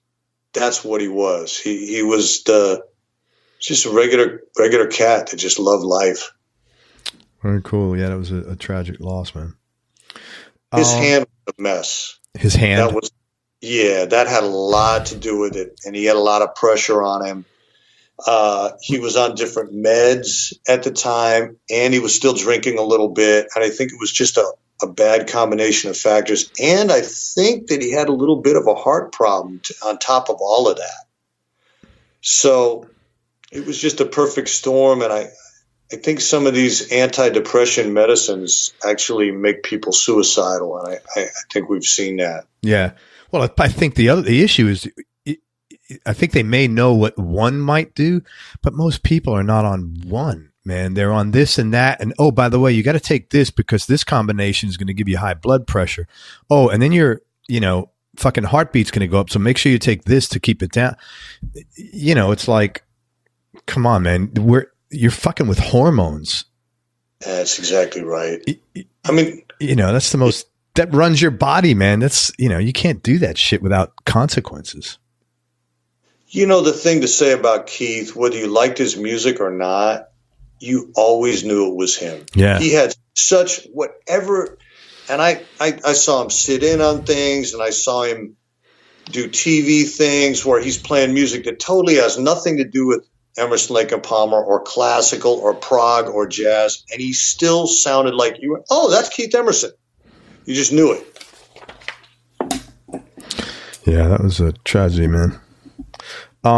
what he was. He was just a regular cat that just loved life. Very cool. Yeah, that was a tragic loss, man. His hand was a mess. His hand? That had a lot to do with it, and he had a lot of pressure on him. He was on different meds at the time, and he was still drinking a little bit, and I think it was just a bad combination of factors. And I think that he had a little bit of a heart problem on top of all of that. So it was just a perfect storm, and I think some of these antidepressant medicines actually make people suicidal, and I think we've seen that. Yeah. Well, I think the issue is, I think they may know what one might do, but most people are not on one, man. They're on this and that. And, oh, by the way, you got to take this because this combination is going to give you high blood pressure. Oh, and then your, fucking heartbeat's going to go up. So make sure you take this to keep it down. You know, it's like, come on, man. You're fucking with hormones. That's exactly right. I mean, that's the most, that runs your body, man. That's, you can't do that shit without consequences. The thing to say about Keith, whether you liked his music or not, you always knew it was him. Yeah. He had such whatever, and I saw him sit in on things, and I saw him do TV things where he's playing music that totally has nothing to do with Emerson, Lake and Palmer or classical or prog or jazz, and he still sounded like you went, oh, that's Keith Emerson. You just knew it. Yeah, that was a tragedy, man. So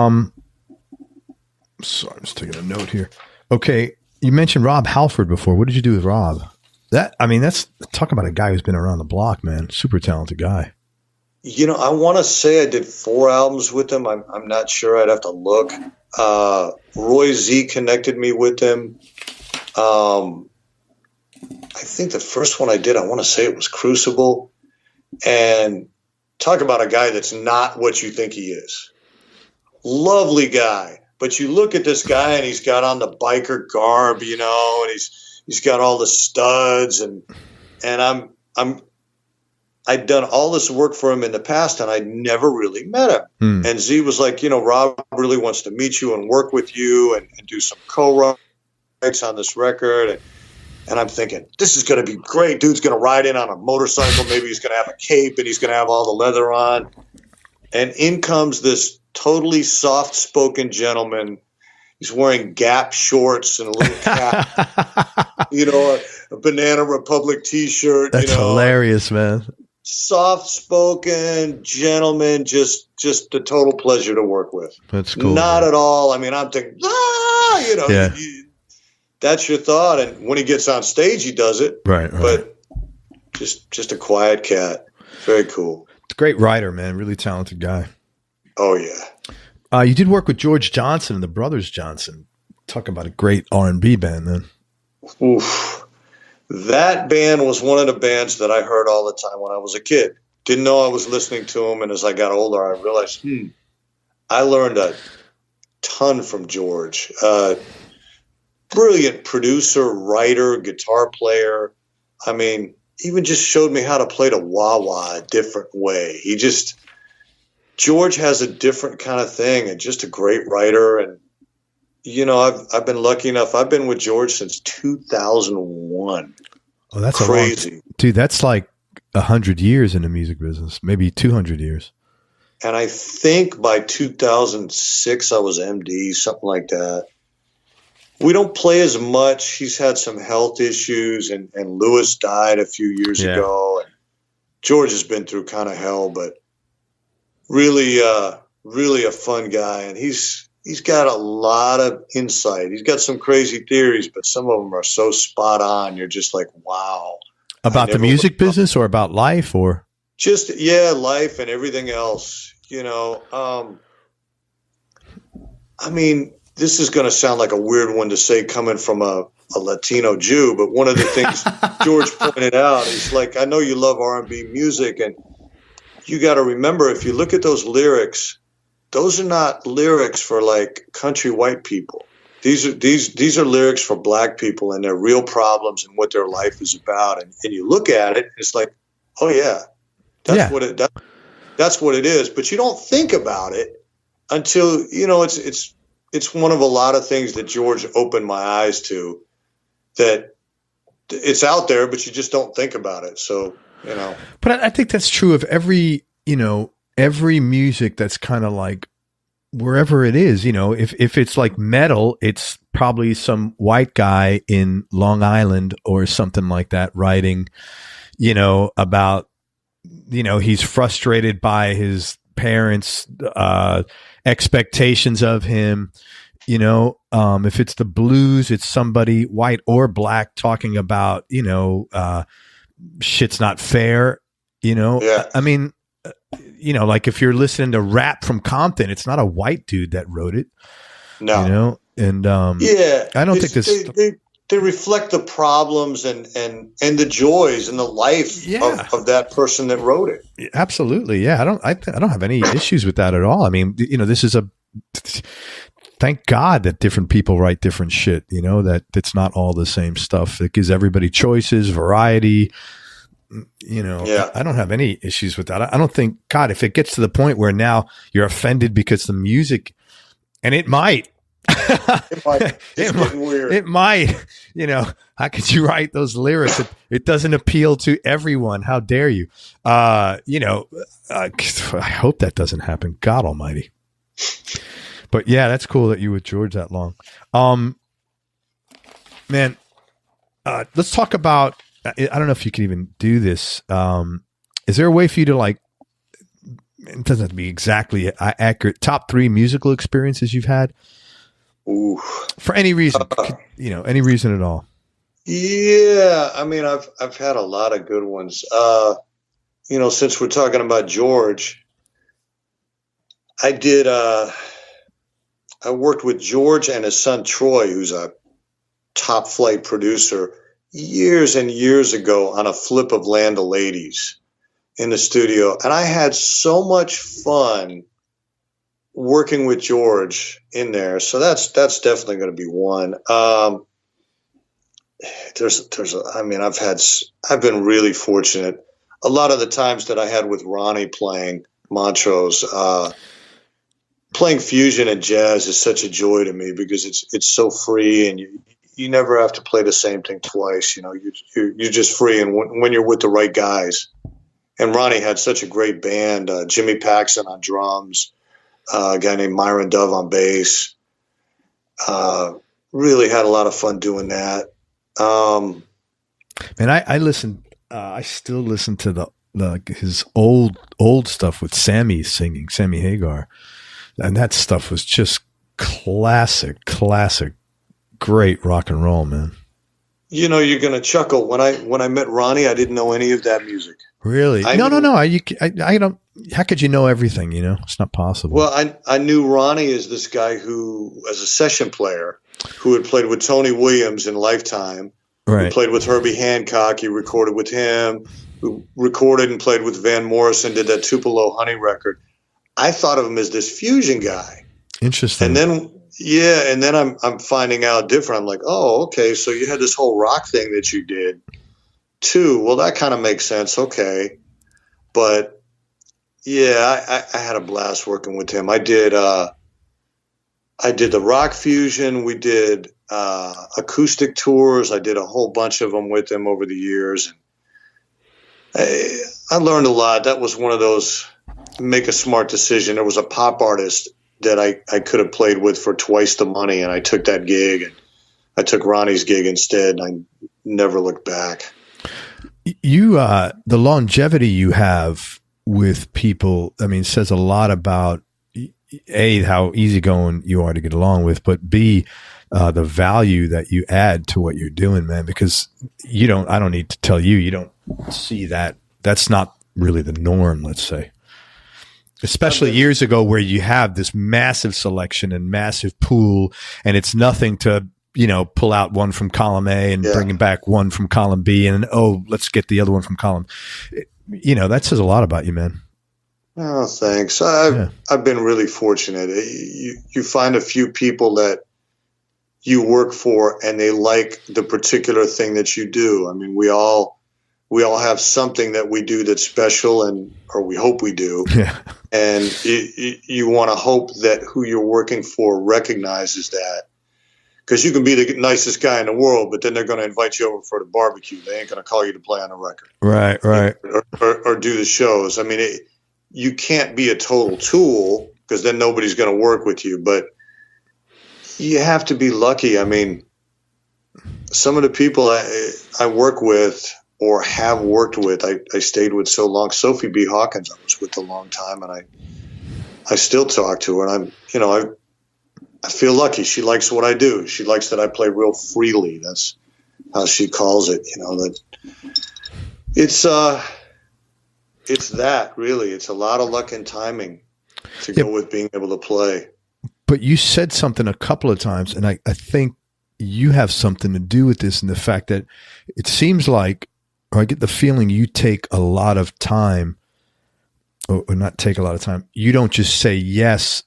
I'm just taking a note here. Okay, you mentioned Rob Halford before. What did you do with Rob? That's talk about a guy who's been around the block, man. Super talented guy. I want to say I did 4 albums with him. I'm not sure. I'd have to look. Roy Z connected me with him. I think the first one I did, I want to say it was Crucible. And talk about a guy that's not what you think he is. Lovely guy. But you look at this guy and he's got on the biker garb, and he's got all the studs and I'd done all this work for him in the past and I'd never really met him. And Z was like, Rob really wants to meet you and work with you and do some co-writes on this record. And I'm thinking, this is going to be great. Dude's going to ride in on a motorcycle. Maybe he's going to have a cape and he's going to have all the leather on. And in comes this totally soft-spoken gentleman. He's wearing Gap shorts and a little cap, a Banana Republic T-shirt. That's hilarious, man. Soft-spoken gentleman, just a total pleasure to work with. That's cool. Not man. At all. I mean, I'm thinking, yeah. That's your thought. And when he gets on stage, he does it. Right. But just a quiet cat. Very cool. It's a great writer, man. Really talented guy. Oh, yeah. You did work with George Johnson and the Brothers Johnson. Talk about a great R&B band, man. Oof. That band was one of the bands that I heard all the time when I was a kid. Didn't know I was listening to them. And as I got older, I realized, I learned a ton from George. Brilliant producer, writer, guitar player. I mean, even just showed me how to play the wah-wah a different way. George has a different kind of thing and just a great writer. And, I've been lucky enough. I've been with George since 2001. Oh, that's crazy. Dude, that's like 100 years in the music business, maybe 200 years. And I think by 2006, I was MD, something like that. We don't play as much. He's had some health issues, and Lewis died a few years ago. And George has been through kind of hell, but really a fun guy. And he's got a lot of insight. He's got some crazy theories, but some of them are so spot on. You're just like, wow. About the music business or about life or? Just, life and everything else. I mean, this is going to sound like a weird one to say coming from a Latino Jew, but one of the things George pointed out is like, I know you love R&B music, and you got to remember, if you look at those lyrics, those are not lyrics for like country white people. These are lyrics for black people and their real problems and what their life is about. And you look at it, it's like, oh yeah, that's what it is. But you don't think about it until, you know, it's one of a lot of things that George opened my eyes to, that it's out there, but you just don't think about it. So, you know, but I think that's true of every music that's kind of like, wherever it is, you know, if it's like metal, it's probably some white guy in Long Island or something like that writing, you know, about, you know, he's frustrated by his parents' expectations of him. You know, if it's the blues, it's somebody white or black talking about, you know, shit's not fair, you know. Yeah. I mean, you know, like if you're listening to rap from Compton, it's not a white dude that wrote it. No. You know, and yeah, I don't think this. They reflect the problems and the joys and the life of that person that wrote it. Absolutely, yeah. I don't have any issues with that at all. I mean, you know, this is thank God that different people write different shit. You know, that it's not all the same stuff. It gives everybody choices, variety. You know, I don't have any issues with that. I don't think, God, if it gets to the point where now you're offended because the music, and it might. It might, you know, how could you write those lyrics? It doesn't appeal to everyone. How dare you? You know, I hope that doesn't happen. God almighty. But yeah, that's cool that you were with George that long. Man, let's talk about, I don't know if you can even do this. Is there a way for you to, like, it doesn't have to be exactly accurate, top 3 musical experiences you've had? Ooh. For any reason, you know, any reason at all. Yeah, I mean, I've had a lot of good ones. You know, since we're talking about George, I worked with George and his son Troy, who's a top flight producer, years and years ago on a flip of Land of Ladies in the studio, and I had so much fun working with George in there. So that's definitely going to be one. I mean, I've been really fortunate. A lot of the times that I had with Ronnie playing Montrose, playing fusion and jazz is such a joy to me because it's so free, and you never have to play the same thing twice. You know, you're just free. And when you're with the right guys, and Ronnie had such a great band, Jimmy Paxson on drums, a guy named Myron Dove on bass. Really had a lot of fun doing that. And I listened. I still listen to his old stuff with Sammy singing, Sammy Hagar, and that stuff was just classic, great rock and roll, man. You know, you're gonna chuckle. When I met Ronnie, I didn't know any of that music. Really? No. I don't. How could you know everything? You know, it's not possible. Well, I knew Ronnie as this guy who, as a session player, who had played with Tony Williams in Lifetime. Right. Who played with Herbie Hancock. He recorded with him. Who recorded and played with Van Morrison. Did that Tupelo Honey record. I thought of him as this fusion guy. Interesting. And then I'm finding out different. I'm like, oh, okay. So you had this whole rock thing that you did too. Well, that kind of makes sense. Okay. But yeah, I had a blast working with him. I did the rock fusion. We did acoustic tours. I did a whole bunch of them with him over the years. I learned a lot. That was one of those make a smart decision. There was a pop artist that I could have played with for twice the money, and I took that gig, and I took Ronnie's gig instead, and I never looked back. You, the longevity you have with people, I mean, says a lot about A, how easygoing you are to get along with, but B, the value that you add to what you're doing, man, because I don't need to tell you, you don't see that. That's not really the norm, let's say. Especially years ago where you have this massive selection and massive pool, and it's nothing to, pull out one from column A and bring back one from column B, and let's get the other one from column. That says a lot about you, man. Oh, thanks. I've been really fortunate. You find a few people that you work for and they like the particular thing that you do. I mean, we all have something that we do that's special, or we hope we do. Yeah. And you want to hope that who you're working for recognizes that. Because you can be the nicest guy in the world, but then they're going to invite you over for the barbecue. They ain't going to call you to play on the record. Right. Or do the shows. I mean, you can't be a total tool because then nobody's going to work with you. But you have to be lucky. I mean, some of the people I work with or have worked with, I stayed with so long. Sophie B. Hawkins, I was with a long time, and I still talk to her. And I feel lucky. She likes what I do. She likes that I play real freely. That's how she calls it. That it's that really. It's a lot of luck and timing to go with being able to play. But you said something a couple of times, and I think you have something to do with this, and the fact that it seems like, or I get the feeling you take a lot of time, or not take a lot of time. You don't just say yes.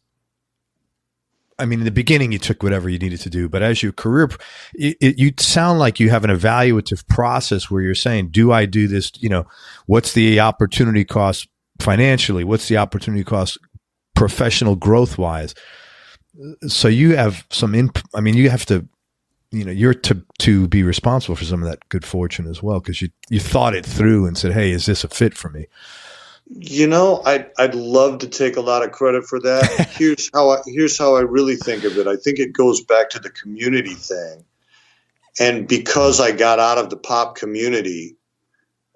I mean, in the beginning, you took whatever you needed to do, but as your career, you sound like you have an evaluative process where you're saying, do I do this? What's the opportunity cost financially? What's the opportunity cost professional growth wise? So you have some you have to, you're to be responsible for some of that good fortune as well. Cause you thought it through and said, hey, is this a fit for me? I'd love to take a lot of credit for that. Here's how I really think of it. I think it goes back to the community thing. And because I got out of the pop community,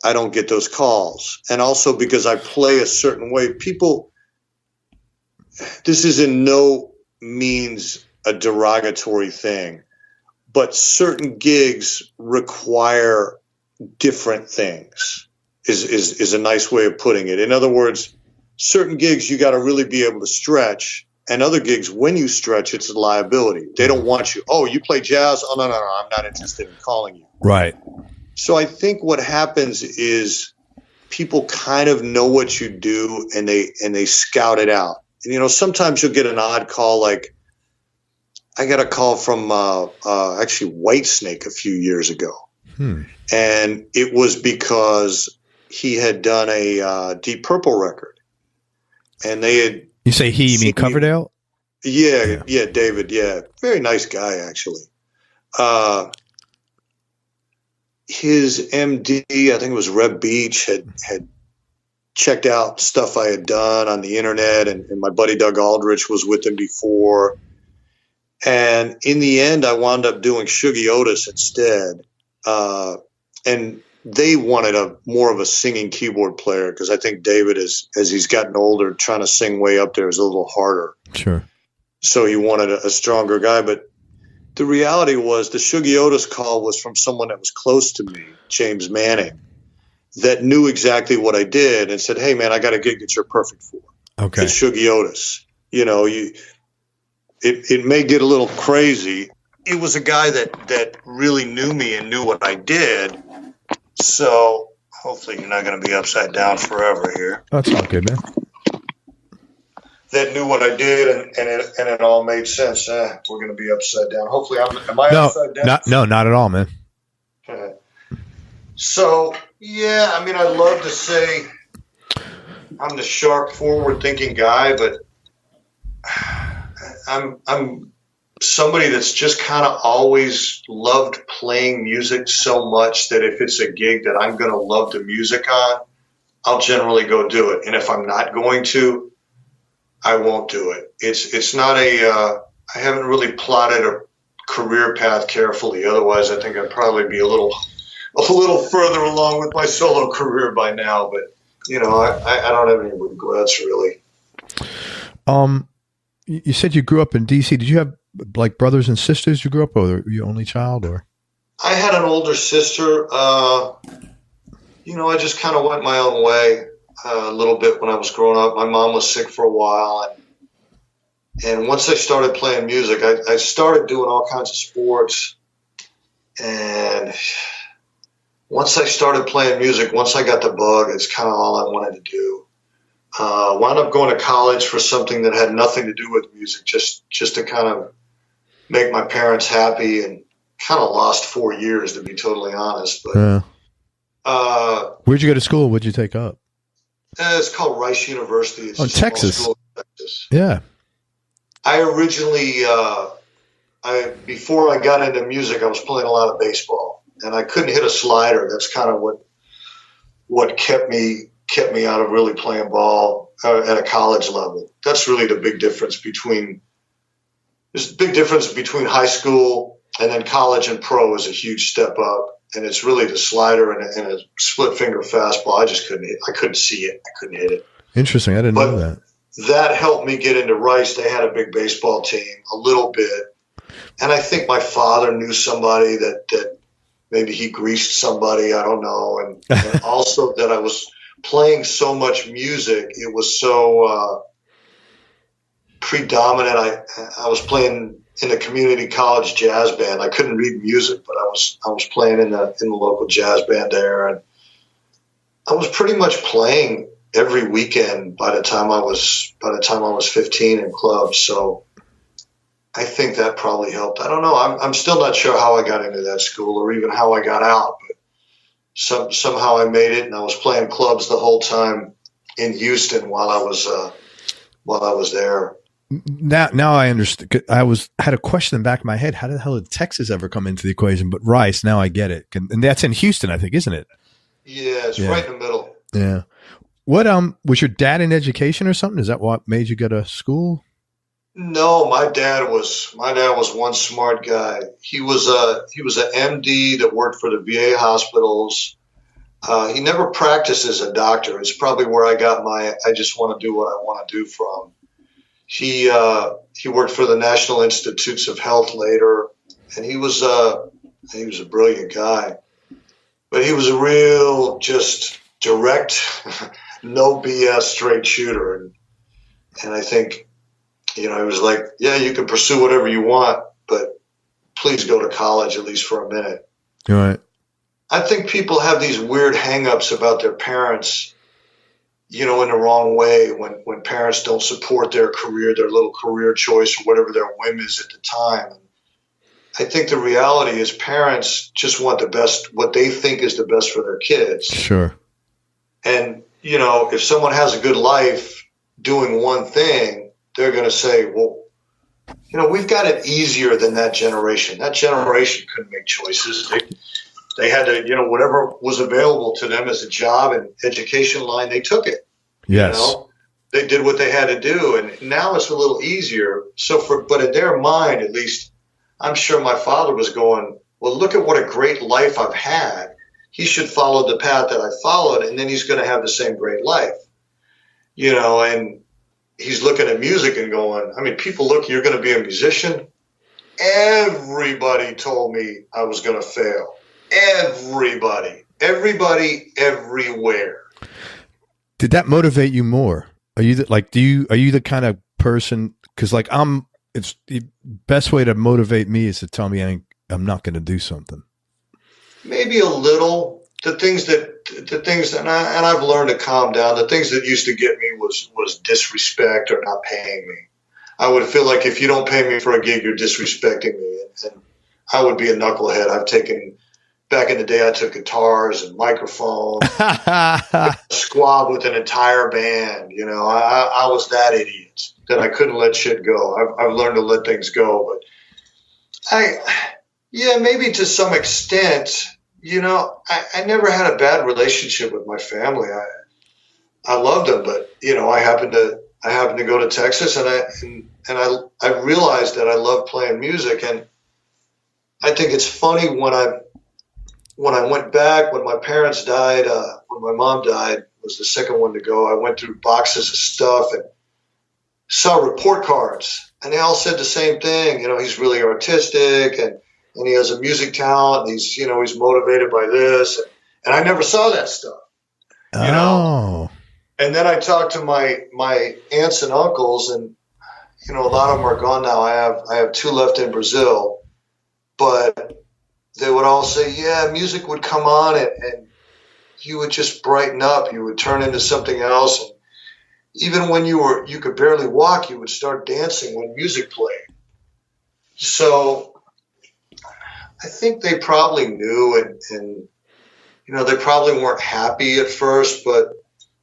I don't get those calls. And also because I play a certain way, this is in no means a derogatory thing, but certain gigs require different things. Is a nice way of putting it. In other words, certain gigs you got to really be able to stretch, and other gigs, when you stretch, it's a liability. They don't want you. Oh, you play jazz? Oh, no, I'm not interested in calling you. Right. So I think what happens is people kind of know what you do, and they scout it out. And, sometimes you'll get an odd call. Like I got a call from actually Whitesnake a few years ago, and it was because he had done a Deep Purple record, and they had. You say he? You mean Coverdale? Yeah, David. Yeah, very nice guy actually. His MD, I think it was Reb Beach, had checked out stuff I had done on the internet, and my buddy Doug Aldrich was with him before. And in the end, I wound up doing Shuggie Otis instead, and they wanted more of a singing keyboard player because I think David, as he's gotten older, trying to sing way up there is a little harder. Sure. So he wanted a stronger guy. But the reality was the Shuggie Otis call was from someone that was close to me, James Manning, that knew exactly what I did and said, hey, man, I got a gig that you're perfect for. Okay. It's Shuggie Otis. It may get a little crazy. It was a guy that really knew me and knew what I did. So hopefully you're not going to be upside down forever here. That's all good, man. That knew what I did and it all made sense. We're going to be upside down. Hopefully am I upside down? Not at all, man. Okay. So, yeah, I mean, I'd love to say I'm the sharp, forward-thinking guy, but I'm somebody that's just kind of always loved playing music so much that if it's a gig that I'm going to love the music on, I'll generally go do it. And if I'm not going to, I won't do it. It's not I haven't really plotted a career path carefully. Otherwise, I think I'd probably be a little further along with my solo career by now. But, I don't have any regrets really. You said you grew up in D.C. Did you have like brothers and sisters you grew up with, or were you only child, or? I had an older sister. I just kind of went my own way a little bit when I was growing up. My mom was sick for a while. And once I started playing music, I started doing all kinds of sports. And once I started playing music, once I got the bug, it's kind of all I wanted to do. Wound up going to college for something that had nothing to do with music, just to kind of make my parents happy, and kind of lost 4 years, to be totally honest. But where'd you go to school? What'd you take up? It's called Rice University. It's in Texas. School in Texas. Yeah. I originally, before I got into music, I was playing a lot of baseball, and I couldn't hit a slider. That's kind of what kept me out of really playing ball at a college level. That's really the big difference between. There's a big difference between high school and then college and pro is a huge step up, and it's really the slider and a split finger fastball. I just couldn't hit. I couldn't see it. I couldn't hit it. Interesting. I didn't know that. That helped me get into Rice. They had a big baseball team, a little bit. And I think my father knew somebody that maybe he greased somebody, I don't know. And also that I was playing so much music. It was so predominant. I was playing in a community college jazz band. I couldn't read music, but I was playing in the local jazz band there. And I was pretty much playing every weekend by the time I was 15 in clubs. So I think that probably helped. I don't know. I'm still not sure how I got into that school or even how I got out, but somehow I made it, and I was playing clubs the whole time in Houston while I was there. Now I understand. I had a question in the back of my head. How the hell did Texas ever come into the equation? But Rice, now I get it. And that's in Houston, I think, isn't it? Yeah, it's right in the middle. Yeah. What was your dad in education or something? Is that what made you go to school? No, my dad was one smart guy. He was an MD that worked for the VA hospitals. He never practiced as a doctor. It's probably where I got my I just want to do what I want to do from. He worked for the National Institutes of Health later, and he was a brilliant guy. But he was a real just direct, no BS, straight shooter. And I think, he was like, yeah, you can pursue whatever you want, but please go to college at least for a minute. All right. I think people have these weird hang-ups about their parents, in the wrong way when parents don't support their career, their little career choice, or whatever their whim is at the time. I think the reality is parents just want the best, what they think is the best for their kids. Sure. And, if someone has a good life doing one thing, they're going to say, well, we've got it easier than that generation. That generation couldn't make choices. They had to, whatever was available to them as a job and education line, they took it. Yes. They did what they had to do. And now it's a little easier. But in their mind, at least, I'm sure my father was going, well, look at what a great life I've had. He should follow the path that I followed, and then he's going to have the same great life. And he's looking at music and going, people look, you're going to be a musician. Everybody told me I was going to fail. Everybody, everywhere. Did that motivate you more? Are you are you the kind of person? Because it's the best way to motivate me is to tell me I'm not going to do something. Maybe a little. The things, and I've learned to calm down. The things that used to get me was disrespect or not paying me. I would feel like if you don't pay me for a gig, you're disrespecting me, and I would be a knucklehead. Back in the day, I took guitars and microphones, squab with an entire band. I was that idiot that I couldn't let shit go. I've learned to let things go, but maybe to some extent. I never had a bad relationship with my family. I loved them, but I happened to go to Texas, and I realized that I love playing music, and I think it's funny when I went back when my parents died. When my mom died, was the second one to go. I went through boxes of stuff and saw report cards, and they all said the same thing. He's really artistic and he has a music talent, and he's motivated by this. And I never saw that stuff. Oh. And then I talked to my aunts and uncles, and, a lot of them are gone now. I have two left in Brazil, but they would all say, yeah, music would come on and you would just brighten up. You would turn into something else. even when you could barely walk, you would start dancing when music played. So I think they probably knew, and they probably weren't happy at first, but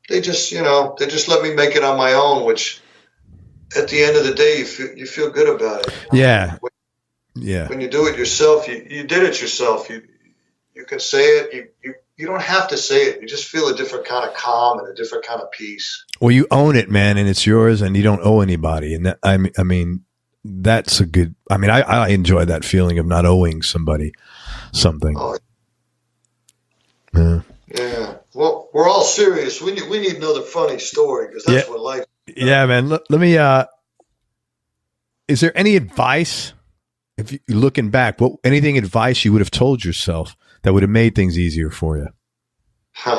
they just let me make it on my own, which at the end of the day, you feel good about it. Yeah. When you do it yourself, you did it yourself. You can say it. You don't have to say it. You just feel a different kind of calm and a different kind of peace. Well, you own it, man, and it's yours, and you don't owe anybody. And that, I mean, that's a good. I mean, I enjoy that feeling of not owing somebody something. Oh, yeah. Well, we're all serious. We need another funny story, because that's what life. Yeah, man. Let me. Is there any advice, if you looking back, anything advice you would have told yourself that would have made things easier for you? One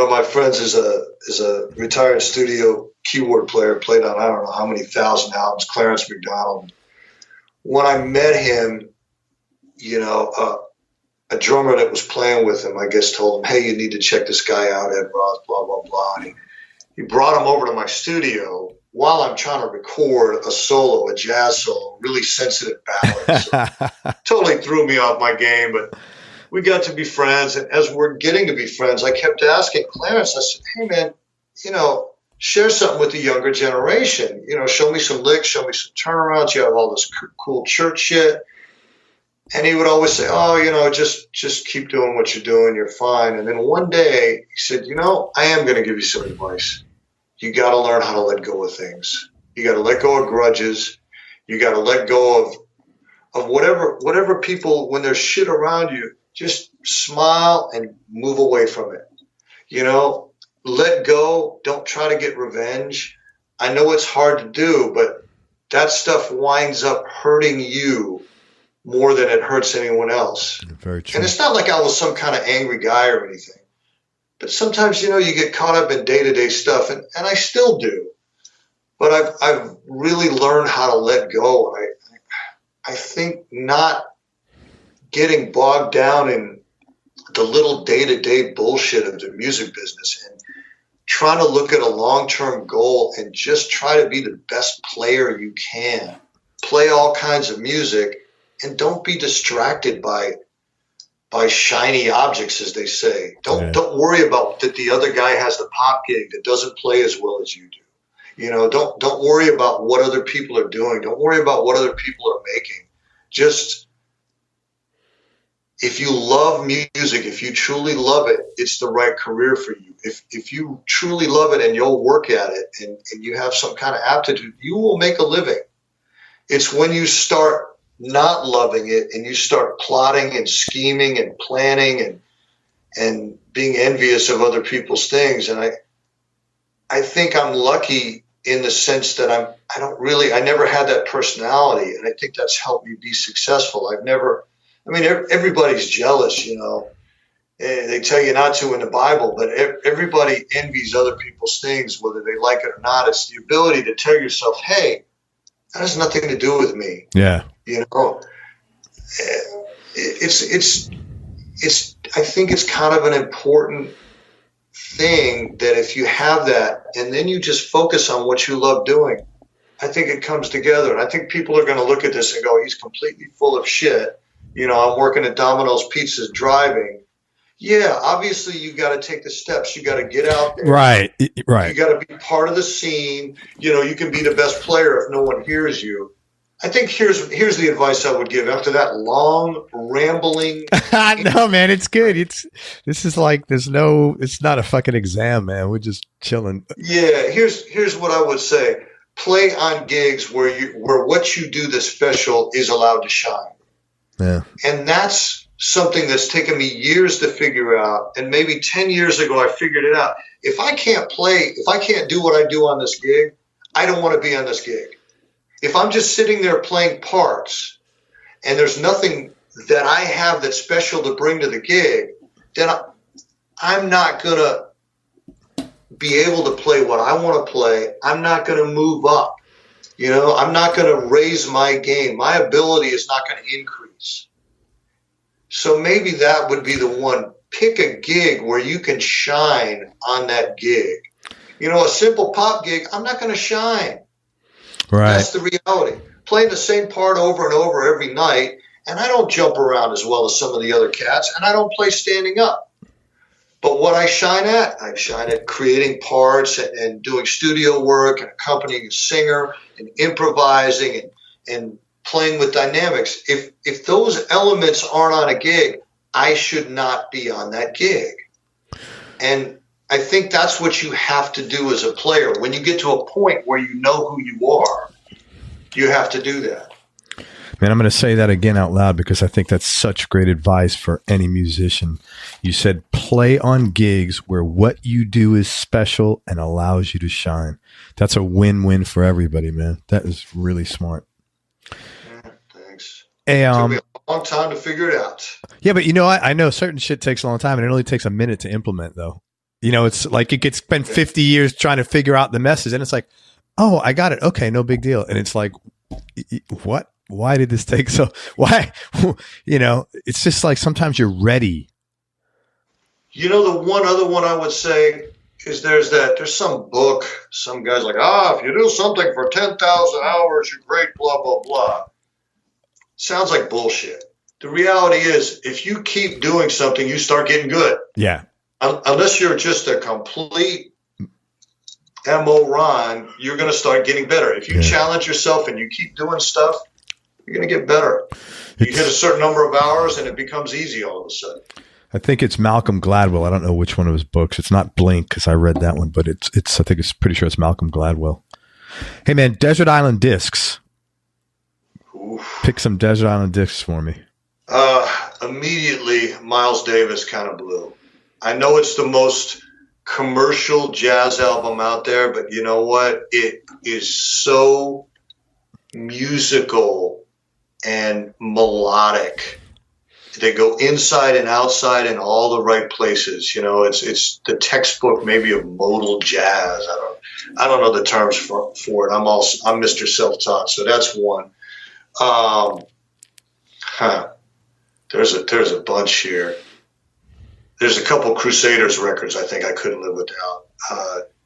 of my friends is a retired studio keyboard player, played on I don't know how many thousand albums, Clarence McDonald. When I met him, a drummer that was playing with him, I guess, told him, "Hey, you need to check this guy out, Ed Roth, blah, blah, blah." And he brought him over to my studio while I'm trying to record a solo, a jazz solo, really sensitive ballad. So totally threw me off my game, but we got to be friends. And as we're getting to be friends, I kept asking Clarence, I said, "Hey, man, share something with the younger generation. Show me some licks, show me some turnarounds. You have all this cool church shit." And he would always say, "Oh, just keep doing what you're doing. You're fine." And then one day he said, "I am going to give you some advice. You got to learn how to let go of things. You got to let go of grudges. You got to let go of whatever people, when there's shit around you, just smile and move away from it. Let go. Don't try to get revenge. I know it's hard to do, but that stuff winds up hurting you more than it hurts anyone else." Very true. And it's not like I was some kind of angry guy or anything, but sometimes, you get caught up in day-to-day stuff, and I still do. But I've really learned how to let go. And I think not getting bogged down in the little day-to-day bullshit of the music business and trying to look at a long-term goal and just try to be the best player you can. Play all kinds of music, and don't be distracted by shiny objects, as they say. Don't worry about that the other guy has the pop gig that doesn't play as well as you do. Don't worry about what other people are doing. Don't worry about what other people are making. Just, if you love music, if you truly love it, it's the right career for you. If you truly love it and you'll work at it and you have some kind of aptitude, you will make a living. It's when you start not loving it and you start plotting and scheming and planning and being envious of other people's things. And I think I'm lucky in the sense that I never had that personality, and I think that's helped me be successful. Everybody's jealous, they tell you not to in the Bible, but everybody envies other people's things, whether they like it or not. It's the ability to tell yourself, "Hey, that has nothing to do with me." Yeah. I think it's kind of an important thing that if you have that and then you just focus on what you love doing, I think it comes together. And I think people are going to look at this and go, "He's completely full of shit. I'm working at Domino's Pizzas driving." Yeah, obviously you got to take the steps. You got to get out there. Right. You got to be part of the scene. You can be the best player if no one hears you. I think here's the advice I would give after that long rambling. No, man, it's good. This is like it's not a fucking exam, man. We're just chilling. Yeah, here's what I would say. Play on gigs where what you do that's special is allowed to shine. Yeah. And that's something that's taken me years to figure out. And maybe 10 years ago, I figured it out. If I can't do what I do on this gig, I don't want to be on this gig. If I'm just sitting there playing parts and there's nothing that I have that's special to bring to the gig, then I'm not going to be able to play what I want to play. I'm not going to move up. I'm not going to raise my game. My ability is not going to increase. So maybe that would be the one. Pick a gig where you can shine on that gig. A simple pop gig, I'm not going to shine. Right. That's the reality. Playing the same part over and over every night, and I don't jump around as well as some of the other cats, and I don't play standing up. But what I shine at creating parts and doing studio work and accompanying a singer and improvising and playing with dynamics. If those elements aren't on a gig, I should not be on that gig. And I think that's what you have to do as a player. When you get to a point where you know who you are, you have to do that. Man, I'm going to say that again out loud because I think that's such great advice for any musician. You said play on gigs where what you do is special and allows you to shine. That's a win-win for everybody, man. That is really smart. Yeah, thanks. Hey, It took me a long time to figure it out. Yeah, but I know certain shit takes a long time and it only takes a minute to implement, though. It's like it gets spent 50 years trying to figure out the message, and it's like, oh, I got it. Okay, no big deal. And it's like, what? Why did this take so? Why? It's just like sometimes you're ready. The one other one I would say is there's some book, some guy's like, if you do something for 10,000 hours, you're great, blah, blah, blah. Sounds like bullshit. The reality is, if you keep doing something, you start getting good. Yeah. Unless you're just a complete MO Ron, you're going to start getting better. If you challenge yourself and you keep doing stuff, you're going to get better. You hit a certain number of hours and it becomes easy all of a sudden. I think it's Malcolm Gladwell. I don't know which one of his books. It's not Blink because I read that one, but I think it's pretty sure it's Malcolm Gladwell. Hey man, Desert Island Discs. Oof. Pick some Desert Island Discs for me. Immediately, Miles Davis kind of blew. I know it's the most commercial jazz album out there, but you know what? It is so musical and melodic. They go inside and outside in all the right places. It's the textbook maybe of modal jazz. I don't know the terms for it. I'm Mr. Self-Taught, so that's one. There's a bunch here. There's a couple Crusaders records I think I couldn't live without.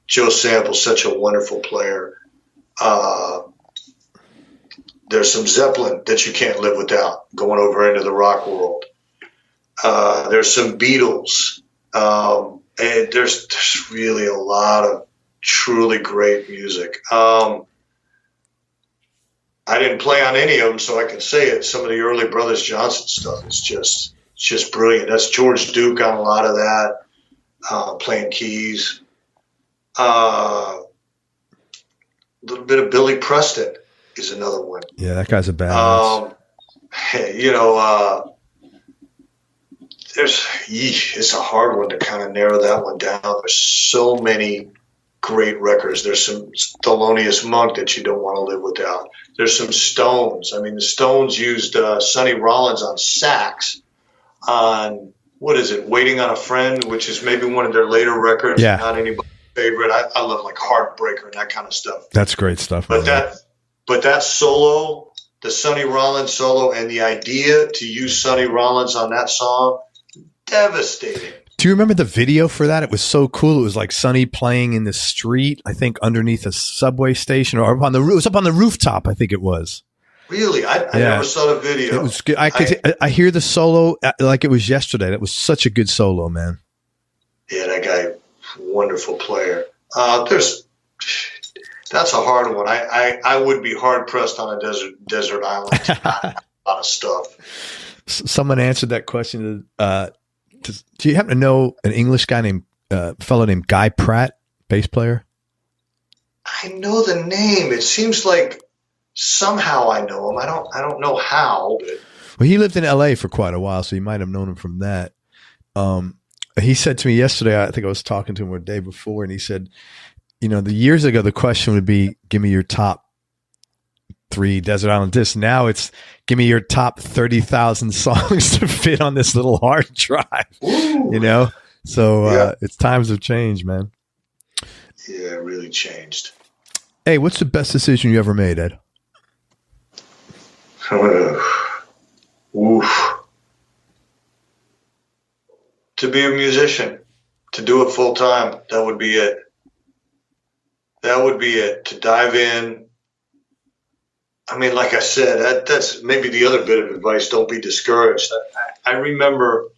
Joe Sample's such a wonderful player. There's some Zeppelin that you can't live without, going over into the rock world. There's some Beatles. And there's really a lot of truly great music. I didn't play on any of them, so I can say it. Some of the early Brothers Johnson stuff is just brilliant. That's George Duke on a lot of that, playing keys. A little bit of Billy Preston is another one. Yeah, that guy's a badass. It's a hard one to kind of narrow that one down. There's so many great records. There's some Thelonious Monk that you don't want to live without. There's some Stones. I mean, the Stones used Sonny Rollins on sax on, Waiting on a Friend, which is maybe one of their later records. Yeah. Not anybody's favorite. I love like Heartbreaker and that kind of stuff. That's great stuff. But that solo, the Sonny Rollins solo, and the idea to use Sonny Rollins on that song, devastating. Do you remember the video for that? It was so cool. It was like Sonny playing in the street, I think underneath a subway station, or it was up on the rooftop, I think it was. Really? I never saw the video. It was good. I hear the solo like it was yesterday. That was such a good solo, man. Yeah, that guy, wonderful player. That's a hard one. I would be hard pressed on a desert island. A lot of stuff. Someone answered that question. Do you happen to know an English guy named fellow named Guy Pratt, bass player? I know the name. It seems like somehow I know him. I don't know how. But. Well, he lived in L.A. for quite a while, so you might have known him from that. He said to me yesterday, I think I was talking to him the day before, and he said, the years ago, the question would be, give me your top 3 Desert Island Discs. Now it's, give me your top 30,000 songs to fit on this little hard drive, Ooh. So it's times have changed, man. Yeah, it really changed. Hey, what's the best decision you ever made, Ed? To be a musician, to do it full time, that would be it. That would be it, to dive in. I mean, like I said, that's maybe the other bit of advice. Don't be discouraged. I remember,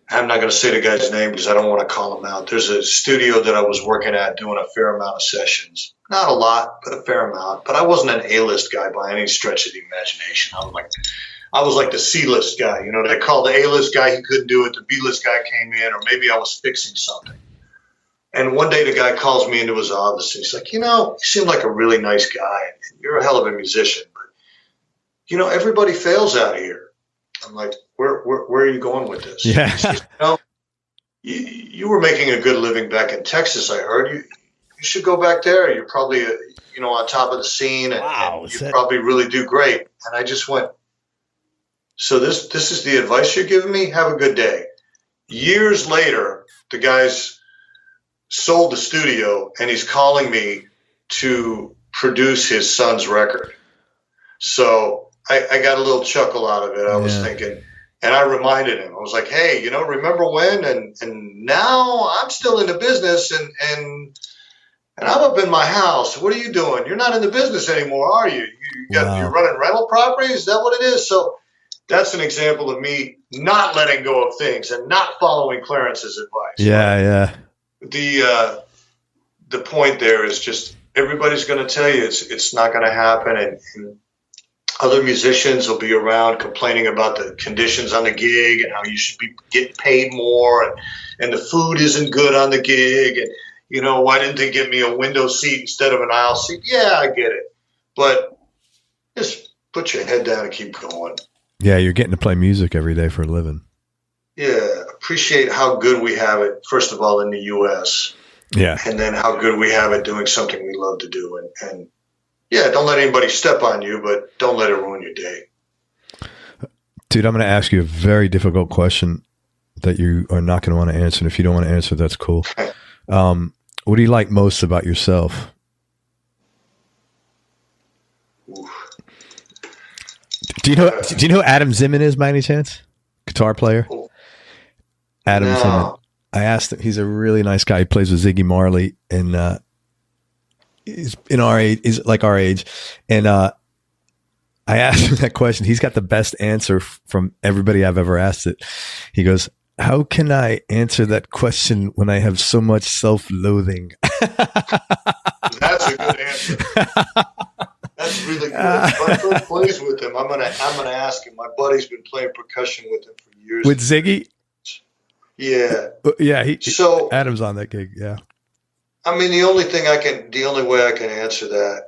I'm not going to say the guy's name because I don't want to call him out. There's a studio that I was working at doing a fair amount of sessions. Not a lot, but a fair amount. But I wasn't an A-list guy by any stretch of the imagination. I was like the C-list guy. You know, they called the A-list guy, he couldn't do it. The B-list guy came in, or maybe I was fixing something. And one day the guy calls me into his office, and he's like, you seem like a really nice guy. You're a hell of a musician. But, everybody fails out here. I'm like, where are you going with this? Yeah. He says, you were making a good living back in Texas, I heard. You should go back there. You're probably, on top of the scene, and you probably really do great. And I just went, so this is the advice you're giving me? Have a good day. Years later, the guy's sold the studio, and he's calling me to produce his son's record. So I got a little chuckle out of it. I was thinking, and I reminded him, I was like, hey, remember when? And now I'm still in the business, and I'm up in my house. What are you doing? You're not in the business anymore, are you? You're running rental properties? Is that what it is? So that's an example of me not letting go of things and not following Clarence's advice. Yeah. The point there is just everybody's going to tell you it's not going to happen, and other musicians will be around complaining about the conditions on the gig and how you should be getting paid more, and the food isn't good on the gig, and why didn't they give me a window seat instead of an aisle seat? Yeah, I get it, but just put your head down and keep going. Yeah, you're getting to play music every day for a living. Yeah, appreciate how good we have it, first of all, in the U.S. Yeah. And then how good we have it doing something we love to do. And don't let anybody step on you, but don't let it ruin your day. Dude, I'm going to ask you a very difficult question that you are not going to want to answer. And if you don't want to answer, that's cool. What do you like most about yourself? Do you know who Adam Zimmern is by any chance? Guitar player? Adam Zimmern. I asked him. He's a really nice guy. He plays with Ziggy Marley, and he's in our age. He's like our age, and I asked him that question. He's got the best answer from everybody I've ever asked it. He goes, "How can I answer that question when I have so much self-loathing?" That's a good answer. That's really good. My friend plays with him. I'm gonna ask him. My buddy's been playing percussion with him for years. With Ziggy? Yeah. Yeah. Adam's on that gig. Yeah. I mean, the only way I can answer that,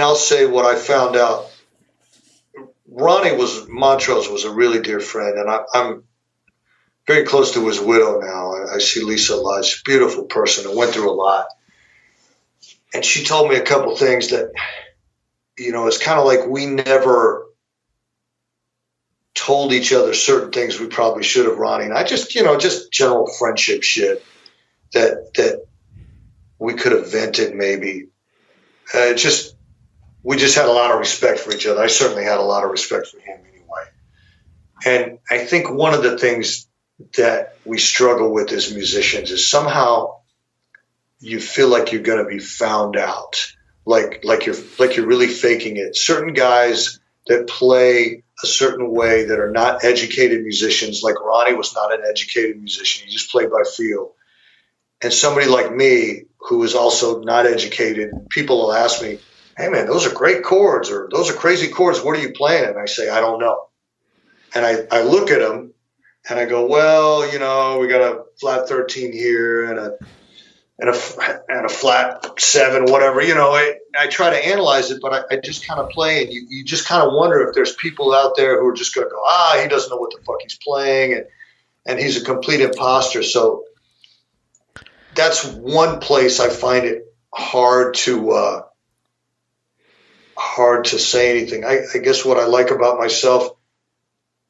I'll say what I found out. Ronnie Montrose was a really dear friend, and I'm very close to his widow now. I see Lisa a lot. She's a beautiful person and went through a lot. And she told me a couple things that, it's kind of like we never told each other certain things we probably should have, Ronnie. And I just general friendship shit that we could have vented maybe. We just had a lot of respect for each other. I certainly had a lot of respect for him anyway. And I think one of the things that we struggle with as musicians is somehow you feel like you're going to be found out, like you're really faking it. Certain guys that play a certain way that are not educated musicians, like Ronnie was not an educated musician. He just played by feel. And somebody like me, who is also not educated, people will ask me, hey man, those are great chords, or those are crazy chords. What are you playing? And I say, I don't know. And I look at them and I go, well, we got a flat 13 here and a flat 7, whatever. I try to analyze it, but I just kind of play, and you just kind of wonder if there's people out there who are just going to go, he doesn't know what the fuck he's playing, and he's a complete imposter. So that's one place I find it hard to say anything. I guess what I like about myself,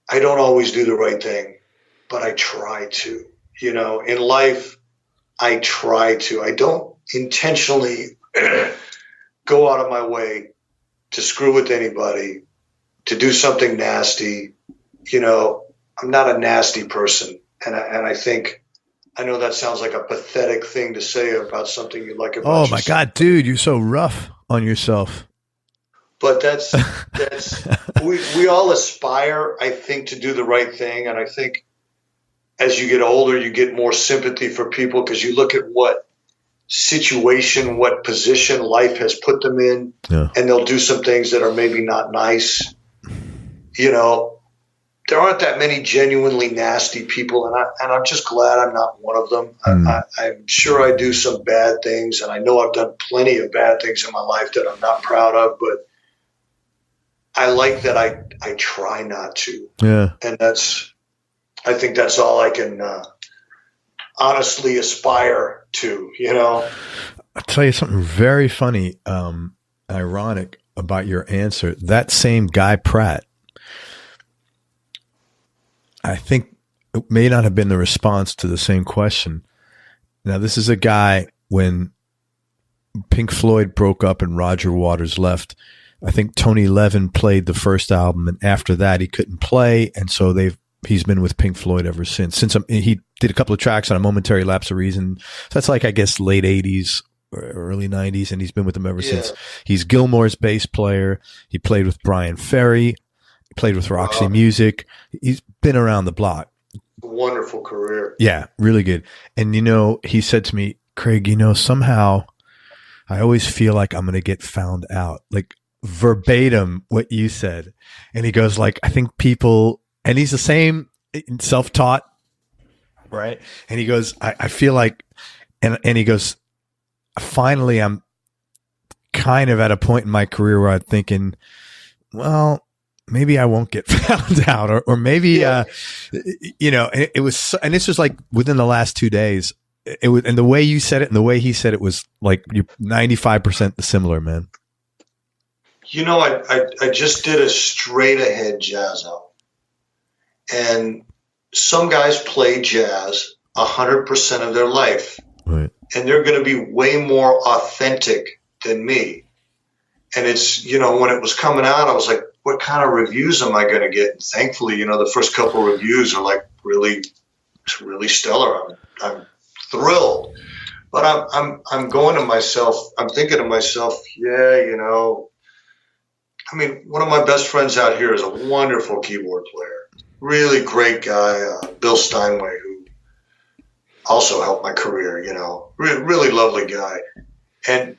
I don't always do the right thing, but I try to. In life, I try to. I don't intentionally go out of my way to screw with anybody, to do something nasty. I'm not a nasty person. And I think, I know that sounds like a pathetic thing to say about something you like about Oh yourself. my God, dude, you're so rough on yourself. But that's we all aspire, I think, to do the right thing. And I think as you get older, you get more sympathy for people because you look at what situation, what position life has put them in, and they'll do some things that are maybe not nice. You know, there aren't that many genuinely nasty people, and I'm just glad I'm not one of them. I'm sure I do some bad things, and I know I've done plenty of bad things in my life that I'm not proud of, but I like that I try not to. Yeah. And I think that's all I can honestly aspire to, you know. I'll tell you something very funny, ironic about your answer. That same Guy Pratt, I think it may not have been the response to the same question. Now, this is a guy, when Pink Floyd broke up and Roger Waters left, I think Tony Levin played the first album, and after that he couldn't play, and so he's been with Pink Floyd ever since. He did a couple of tracks on A Momentary Lapse of Reason. So that's like, I guess, late 80s or early 90s, and he's been with them ever since. He's Gilmore's bass player. He played with Brian Ferry. He played with Roxy Music. He's been around the block. Wonderful career. Yeah, really good. And, you know, he said to me, Craig, you know, somehow I always feel like I'm going to get found out. Like, verbatim what you said. And he goes, like, I think people, and he's the same, self-taught, right? And he goes, I feel like, and he goes, finally I'm kind of at a point in my career where I'm thinking, well, maybe I won't get found out, or maybe, you know, it was, and this was like within the last 2 days. It was, and the way you said it and the way he said it was like, you're 95% similar, man. You know, I just did a straight ahead jazz album, and some guys play jazz 100% of their life, right, and they're going to be way more authentic than me. And it's, you know, when it was coming out, I was like, what kind of reviews am I going to get? And thankfully, you know, the first couple of reviews are like really stellar. I'm thrilled, but I'm going to myself, I'm thinking to myself, yeah, you know, I mean, one of my best friends out here is a wonderful keyboard player, really great guy, Bill Steinway, who also helped my career, you know, really lovely guy. And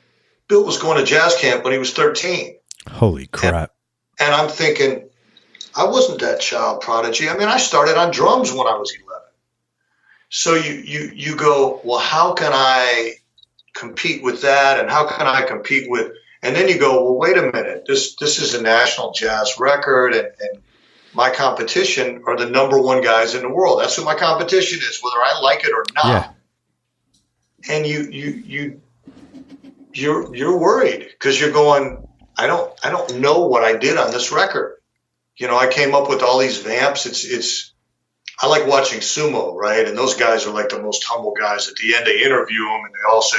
Bill was going to jazz camp when he was 13. Holy crap. And I'm thinking, I wasn't that child prodigy. I mean, I started on drums when I was 11. So you go, well, how can I compete with that? And how can I compete with, and then you go, well, wait a minute, this is a national jazz record, and my competition are the number one guys in the world. That's who my competition is, whether I like it or not. Yeah. And you're worried because you're going, I don't know what I did on this record. You know, I came up with all these vamps. I like watching sumo, right? And those guys are like the most humble guys. At the end, they interview them, and they all say,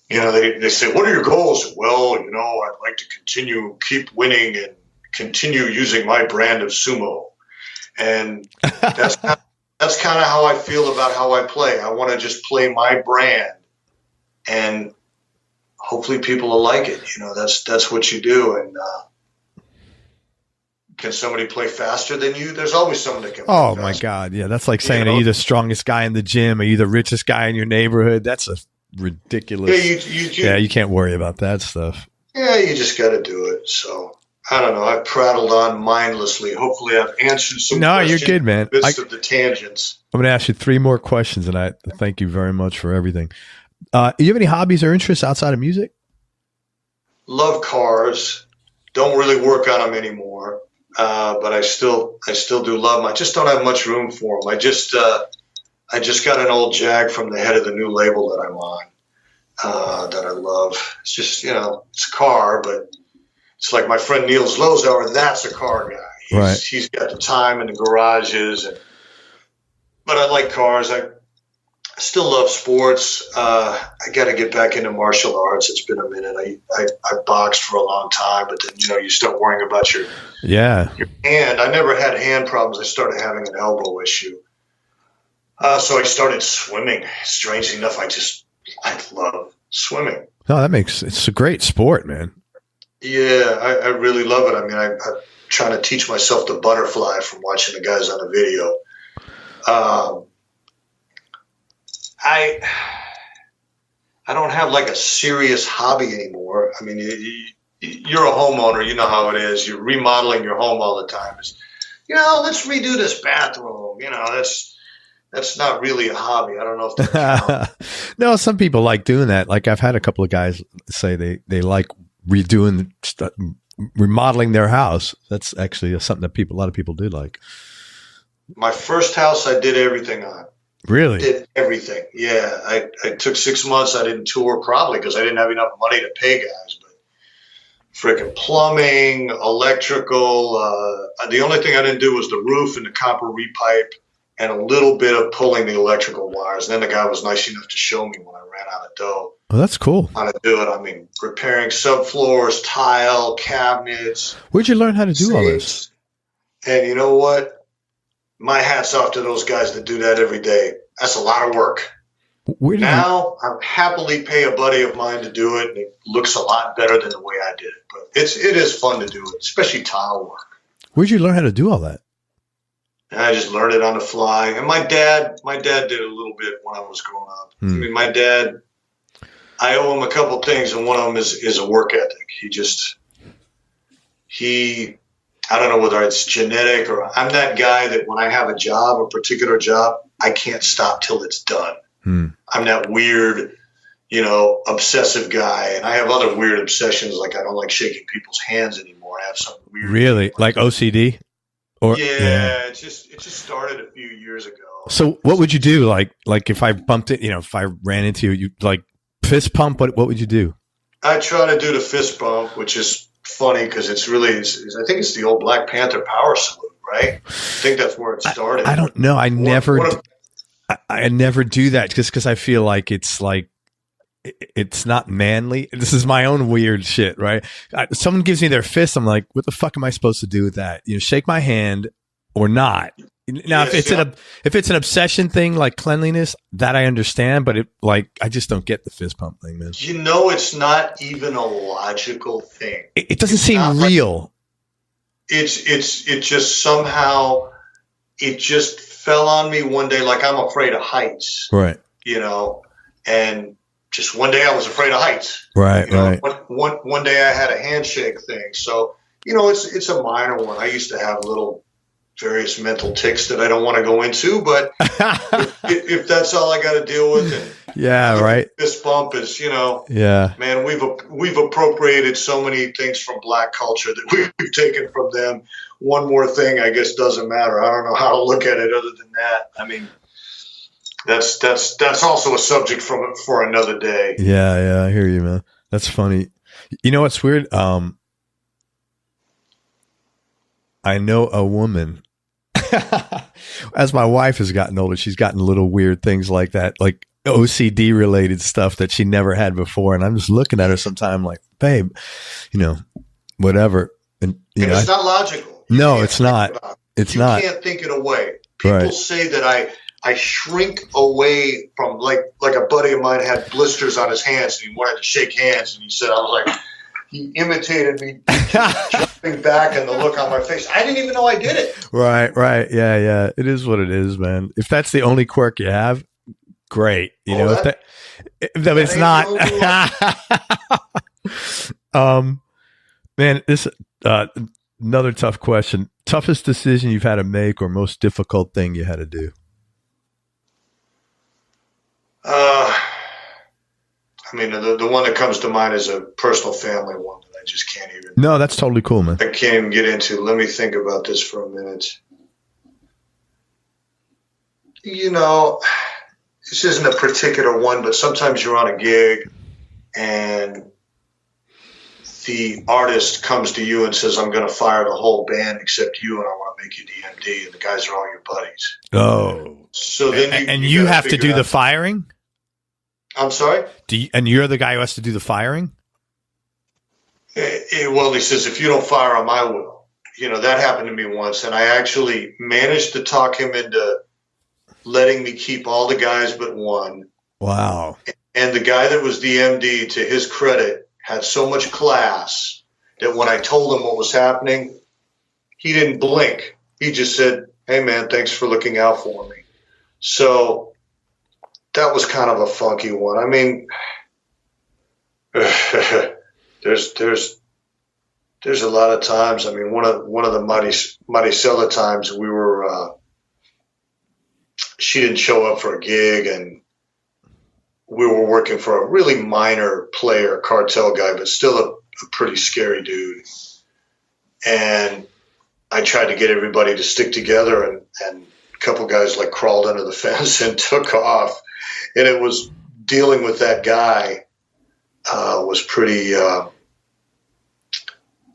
you know, they say, what are your goals? Well, you know, I'd like to keep winning and continue using my brand of sumo. And that's kind of how I feel about how I play. I want to just play my brand, and hopefully people will like it. You know, that's what you do. And can somebody play faster than you? There's always someone that can play faster. My God. Yeah, that's like saying, are you the strongest guy in the gym? Are you the richest guy in your neighborhood? That's a ridiculous. Yeah, you can't worry about that stuff. Yeah, you just got to do it. So I don't know. I've prattled on mindlessly. Hopefully, I've answered some. No, questions you're good, man. In the midst of the tangents. I'm going to ask you 3 more questions, and I thank you very much for everything. Do you have any hobbies or interests outside of music? Love cars. Don't really work on them anymore, but I still do love them. I just don't have much room for them. I just got an old Jag from the head of the new label that I'm on, that I love. It's just, you know, it's a car, but it's like my friend Niels Lozauer, that's a car guy. He's got the time in the garages. But I like cars. I still love sports. I got to get back into martial arts. It's been a minute. I boxed for a long time, but then, you know, you start worrying about your hand. I never had hand problems. I started having an elbow issue. So I started swimming. Strangely enough, I love swimming. No, it's a great sport, man. Yeah, I really love it. I mean, I'm trying to teach myself to butterfly from watching the guys on the video. I don't have like a serious hobby anymore. I mean, you're a homeowner. You know how it is. You're remodeling your home all the time. Let's redo this bathroom. That's not really a hobby. I don't know if that counts. No, some people like doing that. Like I've had a couple of guys say they like remodeling their house. That's actually something that a lot of people do like. My first house, I did everything on. Really? Did everything. Yeah. I took 6 months. I didn't tour probably because I didn't have enough money to pay guys, but freaking plumbing, electrical. The only thing I didn't do was the roof and the copper repipe and a little bit of pulling the electrical wires. And then the guy was nice enough to show me when I ran out of dough. Oh, that's cool. How to do it. I mean, repairing subfloors, tile, cabinets. Where'd you learn how to do all this? And you know what? My hat's off to those guys that do that every day. That's a lot of work. Now I happily pay a buddy of mine to do it, and it looks a lot better than the way I did it. But it is fun to do it, especially tile work. Where'd you learn how to do all that? And I just learned it on the fly. And my dad did it a little bit when I was growing up. I mean, my dad, I owe him a couple things, and one of them is a work ethic. I don't know whether it's genetic or I'm that guy that when I have a particular job, I can't stop till it's done. I'm that weird, obsessive guy. And I have other weird obsessions. Like I don't like shaking people's hands anymore. I have some weird. Really? Like OCD? It just started a few years ago. So what would you do? Like if I bumped it, if I ran into you, like fist pump, what would you do? I try to do the fist bump, which is funny because I think it's the old Black Panther power salute, right? I think that's where it started. I don't know. I never do that just because I feel like it's not manly. This is my own weird shit, right? Someone gives me their fist. I'm like, what the fuck am I supposed to do with that? Shake my hand or not. Now, if it's an obsession thing like cleanliness, that I understand, but I just don't get the fist pump thing, man. It's not even a logical thing. It doesn't seem real. It just somehow it just fell on me one day. Like I'm afraid of heights, right? And just one day I was afraid of heights, right? One day I had a handshake thing, so it's a minor one. I used to have little various mental tics that I don't want to go into, but if that's all I got to deal with, and fist bump is, man, we've appropriated so many things from Black culture that we've taken from them. One more thing, I guess, doesn't matter. I don't know how to look at it other than that. I mean, that's also a subject for another day. Yeah, I hear you, man. That's funny. You know what's weird? I know a woman. As my wife has gotten older, she's gotten little weird things like that, like OCD related stuff that she never had before. And I'm just looking at her sometime like, babe, whatever. And it's not logical. No, it's not. It's not. You can't think it away. People say that I shrink away from like a buddy of mine had blisters on his hands and he wanted to shake hands. And he said, I was like, he imitated me jumping back and the look on my face. I didn't even know I did it. Right. Yeah. It is what it is, man. If that's the only quirk you have, great. If it's not. Man, this another tough question. Toughest decision you've had to make or most difficult thing you had to do? I mean, the one that comes to mind is a personal family one that I just can't even. No, that's totally cool, man. I can't even get into. Let me think about this for a minute. This isn't a particular one, but sometimes you're on a gig and the artist comes to you and says, I'm going to fire the whole band except you and I want to make you DMD, and the guys are all your buddies. Oh. So then you have to do the firing? I'm sorry? And you're the guy who has to do the firing? Well, he says, if you don't fire him, I will. That happened to me once, and I actually managed to talk him into letting me keep all the guys but one. Wow. And the guy that was the MD, to his credit, had so much class that when I told him what was happening, he didn't blink. He just said, "Hey, man, thanks for looking out for me." So that was kind of a funky one. I mean, there's a lot of times. I mean, one of the Marisela times we were, she didn't show up for a gig, and we were working for a really minor player, cartel guy, but still a pretty scary dude. And I tried to get everybody to stick together, and a couple guys like crawled under the fence and took off. And it was dealing with that guy was pretty.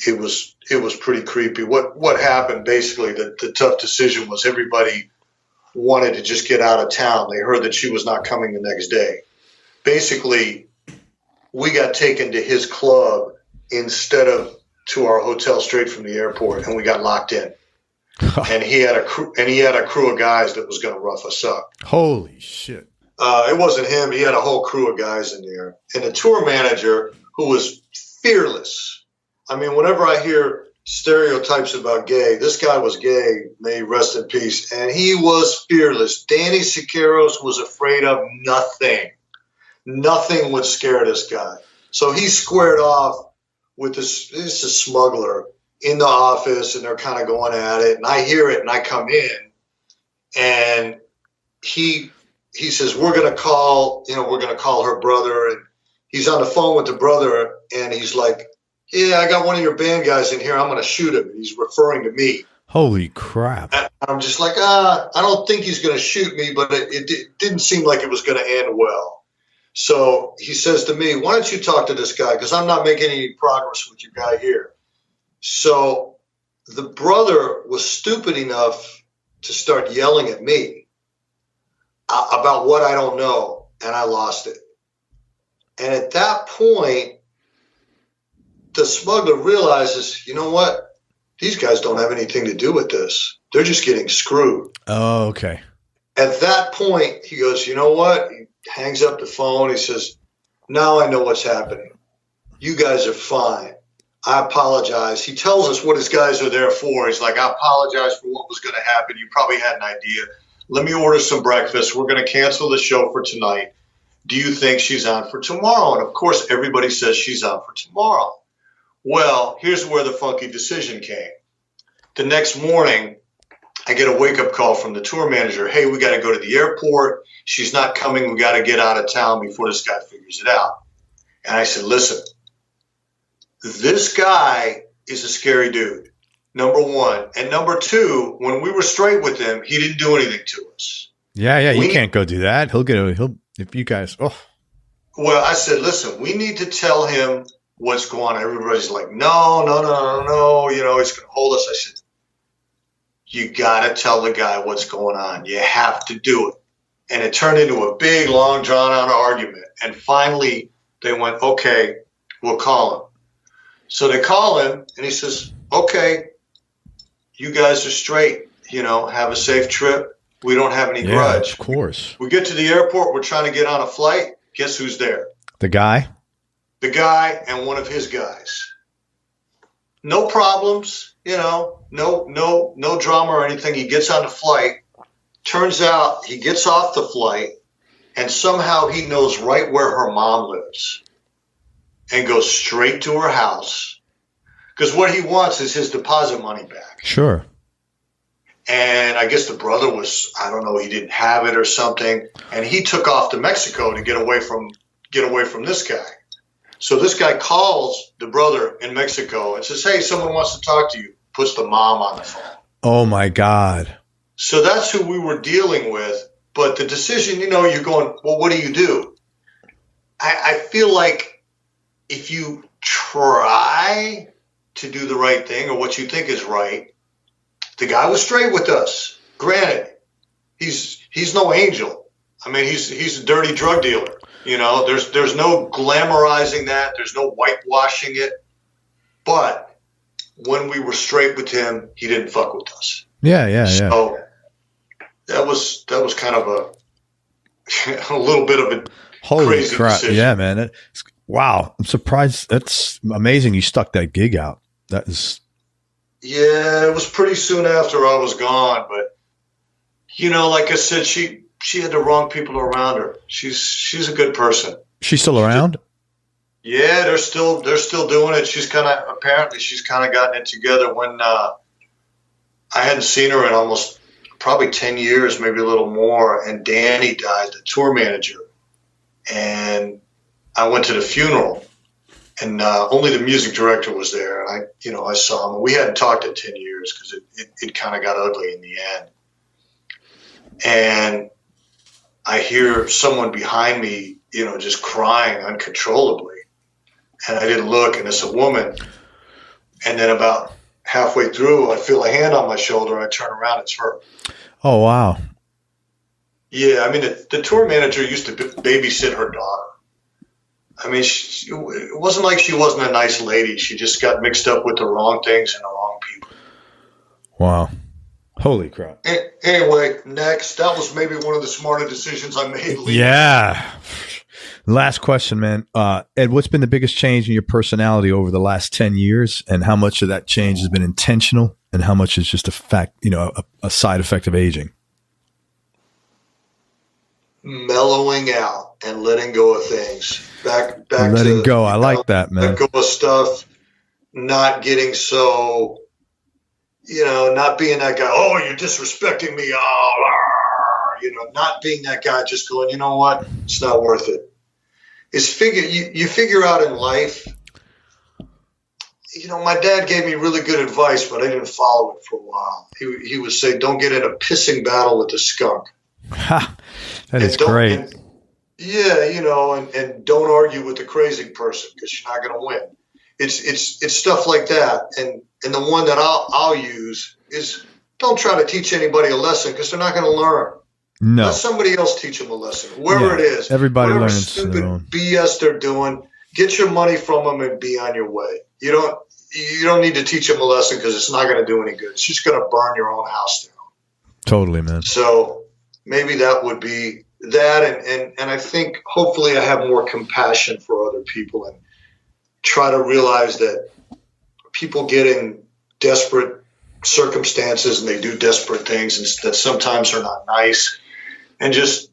It was pretty creepy. What happened basically? The tough decision was everybody wanted to just get out of town. They heard that she was not coming the next day. Basically, we got taken to his club instead of to our hotel straight from the airport, and we got locked in. And he had a crew of guys that was going to rough us up. Holy shit! It wasn't him. He had a whole crew of guys in there, and a tour manager who was fearless. I mean, whenever I hear stereotypes about gay, this guy was gay. May he rest in peace. And he was fearless. Danny Siqueiros was afraid of nothing. Nothing would scare this guy. So he squared off with this a smuggler in the office, and they're kind of going at it. And I hear it, and I come in, and he says, we're going to call her brother. And he's on the phone with the brother, and he's like, "Yeah, I got one of your band guys in here. I'm going to shoot him." And he's referring to me. Holy crap. And I'm just like, I don't think he's going to shoot me, but it didn't seem like it was going to end well. So he says to me, "Why don't you talk to this guy? Because I'm not making any progress with your guy here." So the brother was stupid enough to start yelling at me about what I don't know, and I lost it. And at that point, the smuggler realizes, you know what? These guys don't have anything to do with this. They're just getting screwed. Oh, okay. At that point, he goes, "You know what?" He hangs up the phone. He says, "Now I know what's happening. You guys are fine. I apologize." He tells us what his guys are there for. He's like, "I apologize for what was going to happen. You probably had an idea. Let me order some breakfast. We're going to cancel the show for tonight. Do you think she's on for tomorrow?" And of course, everybody says she's on for tomorrow. Well, here's where the funky decision came. The next morning, I get a wake-up call from the tour manager. "Hey, we got to go to the airport. She's not coming. We got to get out of town before this guy figures it out." And I said, "Listen, this guy is a scary dude, number one. And number two, when we were straight with him, he didn't do anything to us." Yeah, you can't go do that. If you guys, Well, I said, "Listen, we need to tell him what's going on." Everybody's like, no, he's going to hold us. I said, "You got to tell the guy what's going on. You have to do it." And it turned into a big, long, drawn-out argument. And finally, they went, "Okay, we'll call him." So they call him, and he says, "Okay, you guys are straight. Have a safe trip. We don't have any grudge." Of course. We get to the airport. We're trying to get on a flight. Guess who's there? The guy? The guy and one of his guys. No problems, no drama or anything. He gets on the flight. Turns out he gets off the flight, and somehow he knows right where her mom lives and goes straight to her house, because what he wants is his deposit money back. Sure. And I guess the brother was, I don't know, he didn't have it or something, and he took off to Mexico to get away from this guy. So this guy calls the brother in Mexico and says, "Hey, someone wants to talk to you." Puts the mom on the phone. Oh my God. So that's who we were dealing with. But the decision, you're going, well, what do you do? I feel like if you try to do the right thing or what you think is right, the guy was straight with us. Granted, he's no angel. I mean, he's a dirty drug dealer. There's no glamorizing that. There's no whitewashing it. But when we were straight with him, he didn't fuck with us. Yeah. So that was kind of a little bit of a Holy crazy crap. decision. Yeah, man. Wow. I'm surprised. That's amazing. You stuck that gig out. That is. Yeah, it was pretty soon after I was gone, but like I said, she had the wrong people around her. She's a good person. She's still around? Yeah, they're still doing it. She's kind of gotten it together. When I hadn't seen her in almost probably 10 years, maybe a little more, and Danny died, the tour manager, and I went to the funeral, and only the music director was there, and I saw him. We hadn't talked in 10 years because it kind of got ugly in the end, and I hear someone behind me, just crying uncontrollably. And I didn't look, and it's a woman. And then about halfway through, I feel a hand on my shoulder. I turn around, it's her. Oh, wow. Yeah, I mean, the tour manager used to babysit her daughter. I mean, it wasn't like she wasn't a nice lady. She just got mixed up with the wrong things and the wrong people. Wow. Holy crap. Anyway, next. That was maybe one of the smarter decisions I made. Yeah. Last question, man. Ed, what's been the biggest change in your personality over the last 10 years, and how much of that change has been intentional and how much is just a fact, a side effect of aging? Mellowing out and letting go of things. Back letting go. I like that, man. Let go of stuff, not getting so, not being that guy, oh, you're disrespecting me. Oh, not being that guy, just going, you know what? It's not worth it. You figure out in life, my dad gave me really good advice, but I didn't follow it for a while. He would say, don't get in a pissing battle with the skunk. Ha, that is great. And don't argue with the crazy person because you're not going to win. It's stuff like that. And the one that I'll use is don't try to teach anybody a lesson because they're not going to learn. No. Let somebody else teach them a lesson, wherever it is. Everybody learns stupid their own. BS they're doing. Get your money from them and be on your way. You don't need to teach them a lesson because it's not going to do any good. It's just going to burn your own house down. Totally, man. So maybe that would be that, and I think hopefully I have more compassion for other people and try to realize that people get in desperate circumstances and they do desperate things and that sometimes are not nice. And just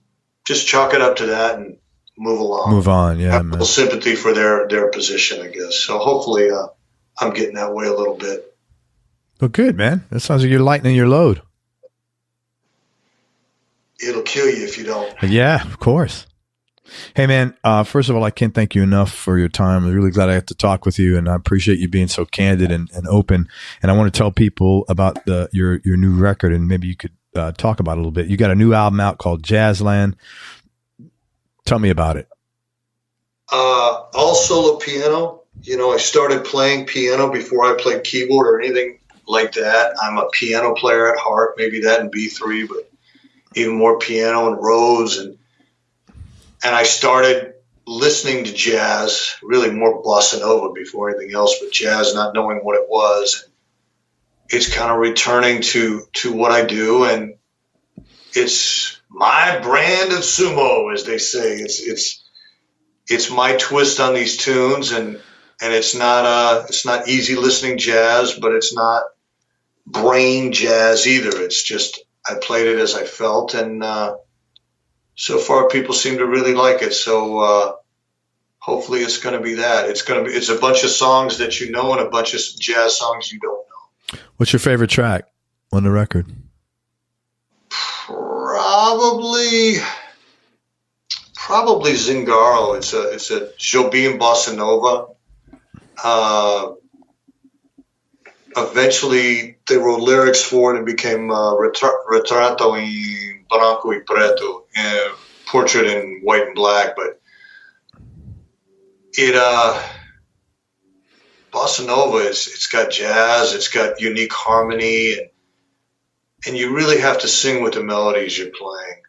chalk it up to that and move along. Move on, yeah, have man. A little sympathy for their position, I guess. So hopefully I'm getting that way a little bit. Well, good, man. That sounds like you're lightening your load. It'll kill you if you don't. Yeah, of course. Hey, man, first of all, I can't thank you enough for your time. I'm really glad I got to talk with you, and I appreciate you being so candid and open. And I want to tell people about your new record, and maybe you could talk about it a little bit. You got a new album out called Jazzland. Tell me about it. All solo piano. I started playing piano before I played keyboard or anything like that. I'm a piano player at heart, maybe that in B3, but even more piano and Rhodes. And I started listening to jazz, really more bossa nova before anything else, but jazz, not knowing what it was. It's kind of returning to what I do, and it's my brand of sumo, as they say. It's my twist on these tunes, and it's not easy listening jazz, but it's not brain jazz either. It's just I played it as I felt, and so far people seem to really like it. So hopefully it's going to be that. It's a bunch of songs that you know and a bunch of jazz songs you don't know. What's your favorite track on the record? Probably Zingaro. It's a Jobim bossa nova. Eventually, they wrote lyrics for it and became Retrato in Branco y Preto, portrait in white and black. But bossa nova it's got jazz, it's got unique harmony, and you really have to sing with the melodies you're playing.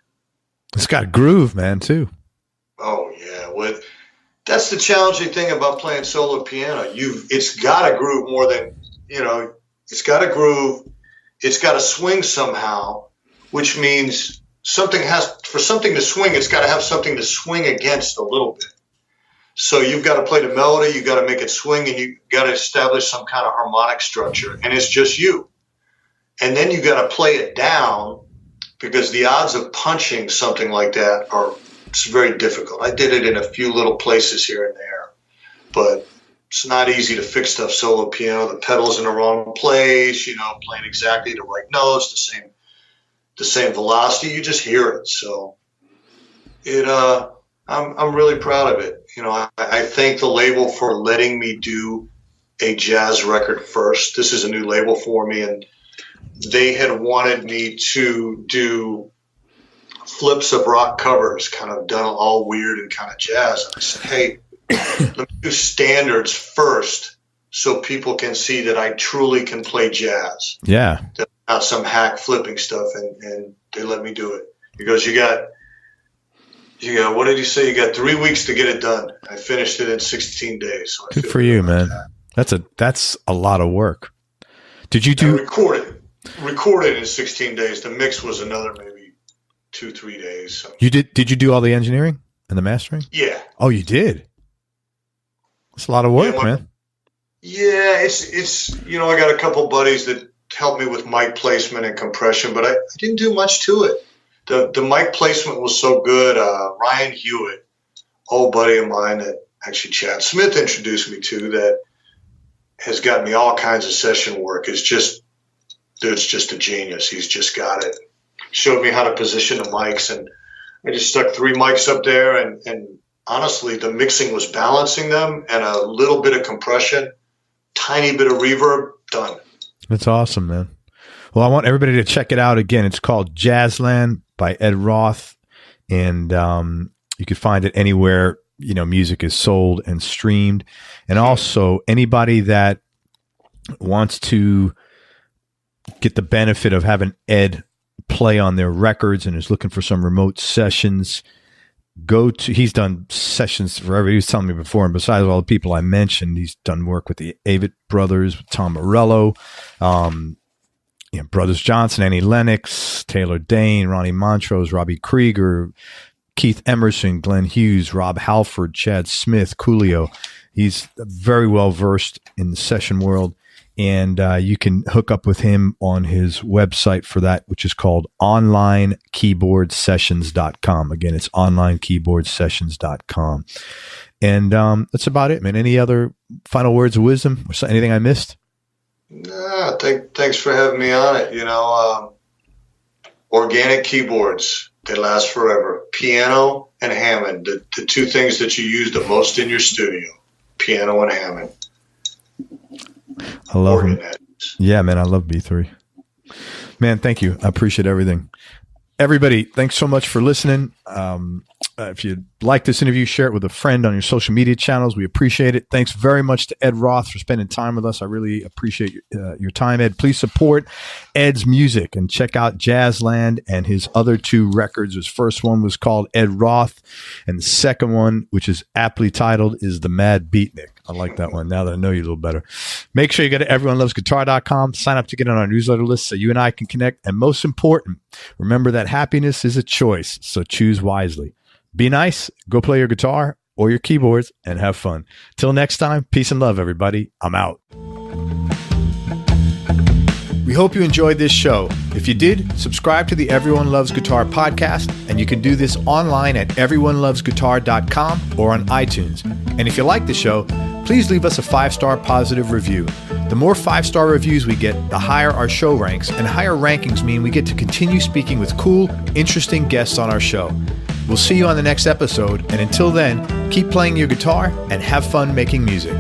It's got groove, man, too. Oh yeah, that's the challenging thing about playing solo piano. It's got to groove more than it's got to groove. It's got to swing somehow, which means for something to swing, it's got to have something to swing against a little bit. So you've got to play the melody, you've got to make it swing, and you've got to establish some kind of harmonic structure, and it's just you. And then you've got to play it down, because the odds of punching something like that it's very difficult. I did it in a few little places here and there, but it's not easy to fix stuff solo piano. The pedal's in the wrong place, playing exactly the right notes, the same velocity. You just hear it. So I'm really proud of it. I thank the label for letting me do a jazz record first. This is a new label for me, and they had wanted me to do flips of rock covers, kind of done all weird and kind of jazz. And I said, hey, let me do standards first so people can see that I truly can play jazz. Yeah. Not some hack flipping stuff. And they let me do it. He goes, you got, what did he say? You got 3 weeks to get it done. I finished it in 16 days. So good for you, man. That's a lot of work. Did you do recorded in 16 days? The mix was another maybe 2-3 days. So. Did you do all the engineering and the mastering? Yeah. Oh, you did? It's a lot of work, man. Yeah, it's I got a couple buddies that helped me with mic placement and compression, but I didn't do much to it. The mic placement was so good. Ryan Hewitt, old buddy of mine that actually Chad Smith introduced me to, that has got me all kinds of session work. Dude's just a genius. He's just got it. Showed me how to position the mics, and I just stuck 3 mics up there, and honestly, the mixing was balancing them, and a little bit of compression, tiny bit of reverb, done. That's awesome, man. Well, I want everybody to check it out again. It's called Jazzland by Ed Roth, and you can find it anywhere music is sold and streamed. And also, anybody that wants to get the benefit of having Ed play on their records and is looking for some remote sessions, he's done sessions forever. He was telling me before, and besides all the people I mentioned, he's done work with the Avett brothers, with Tom Morello, Brothers Johnson, Annie Lennox, Taylor Dane, Ronnie Montrose, Robby Krieger, Keith Emerson, Glenn Hughes, Rob Halford, Chad Smith, Coolio. He's very well versed in the session world, and you can hook up with him on his website for that, which is called onlinekeyboardsessions.com. Again, it's onlinekeyboardsessions.com. And that's about it, man. Any other final words of wisdom or anything I missed? No, thanks for having me on it. Organic keyboards, they last forever. Piano and Hammond, the 2 things that you use the most in your studio. Piano and Hammond. I love them. Yeah, man, I love B3. Man, thank you. I appreciate everything. Everybody, thanks so much for listening. If you like this interview, share it with a friend on your social media channels. We appreciate it. Thanks very much to Ed Roth for spending time with us. I really appreciate your time, Ed. Please support Ed's music and check out Jazzland and his other 2 records. His first one was called Ed Roth, and the second one, which is aptly titled, is The Mad Beatnik. I like that one now that I know you a little better. Make sure you go to everyonelovesguitar.com, sign up to get on our newsletter list so you and I can connect. And most important, remember that happiness is a choice, so choose wisely. Be nice, go play your guitar or your keyboards, and have fun. Till next time, peace and love, everybody. I'm out. We hope you enjoyed this show. If you did, subscribe to the Everyone Loves Guitar podcast, and you can do this online at everyonelovesguitar.com or on iTunes. And if you like the show, please leave us a 5-star positive review. The more 5-star reviews we get, the higher our show ranks, and higher rankings mean we get to continue speaking with cool, interesting guests on our show. We'll see you on the next episode, and until then, keep playing your guitar and have fun making music.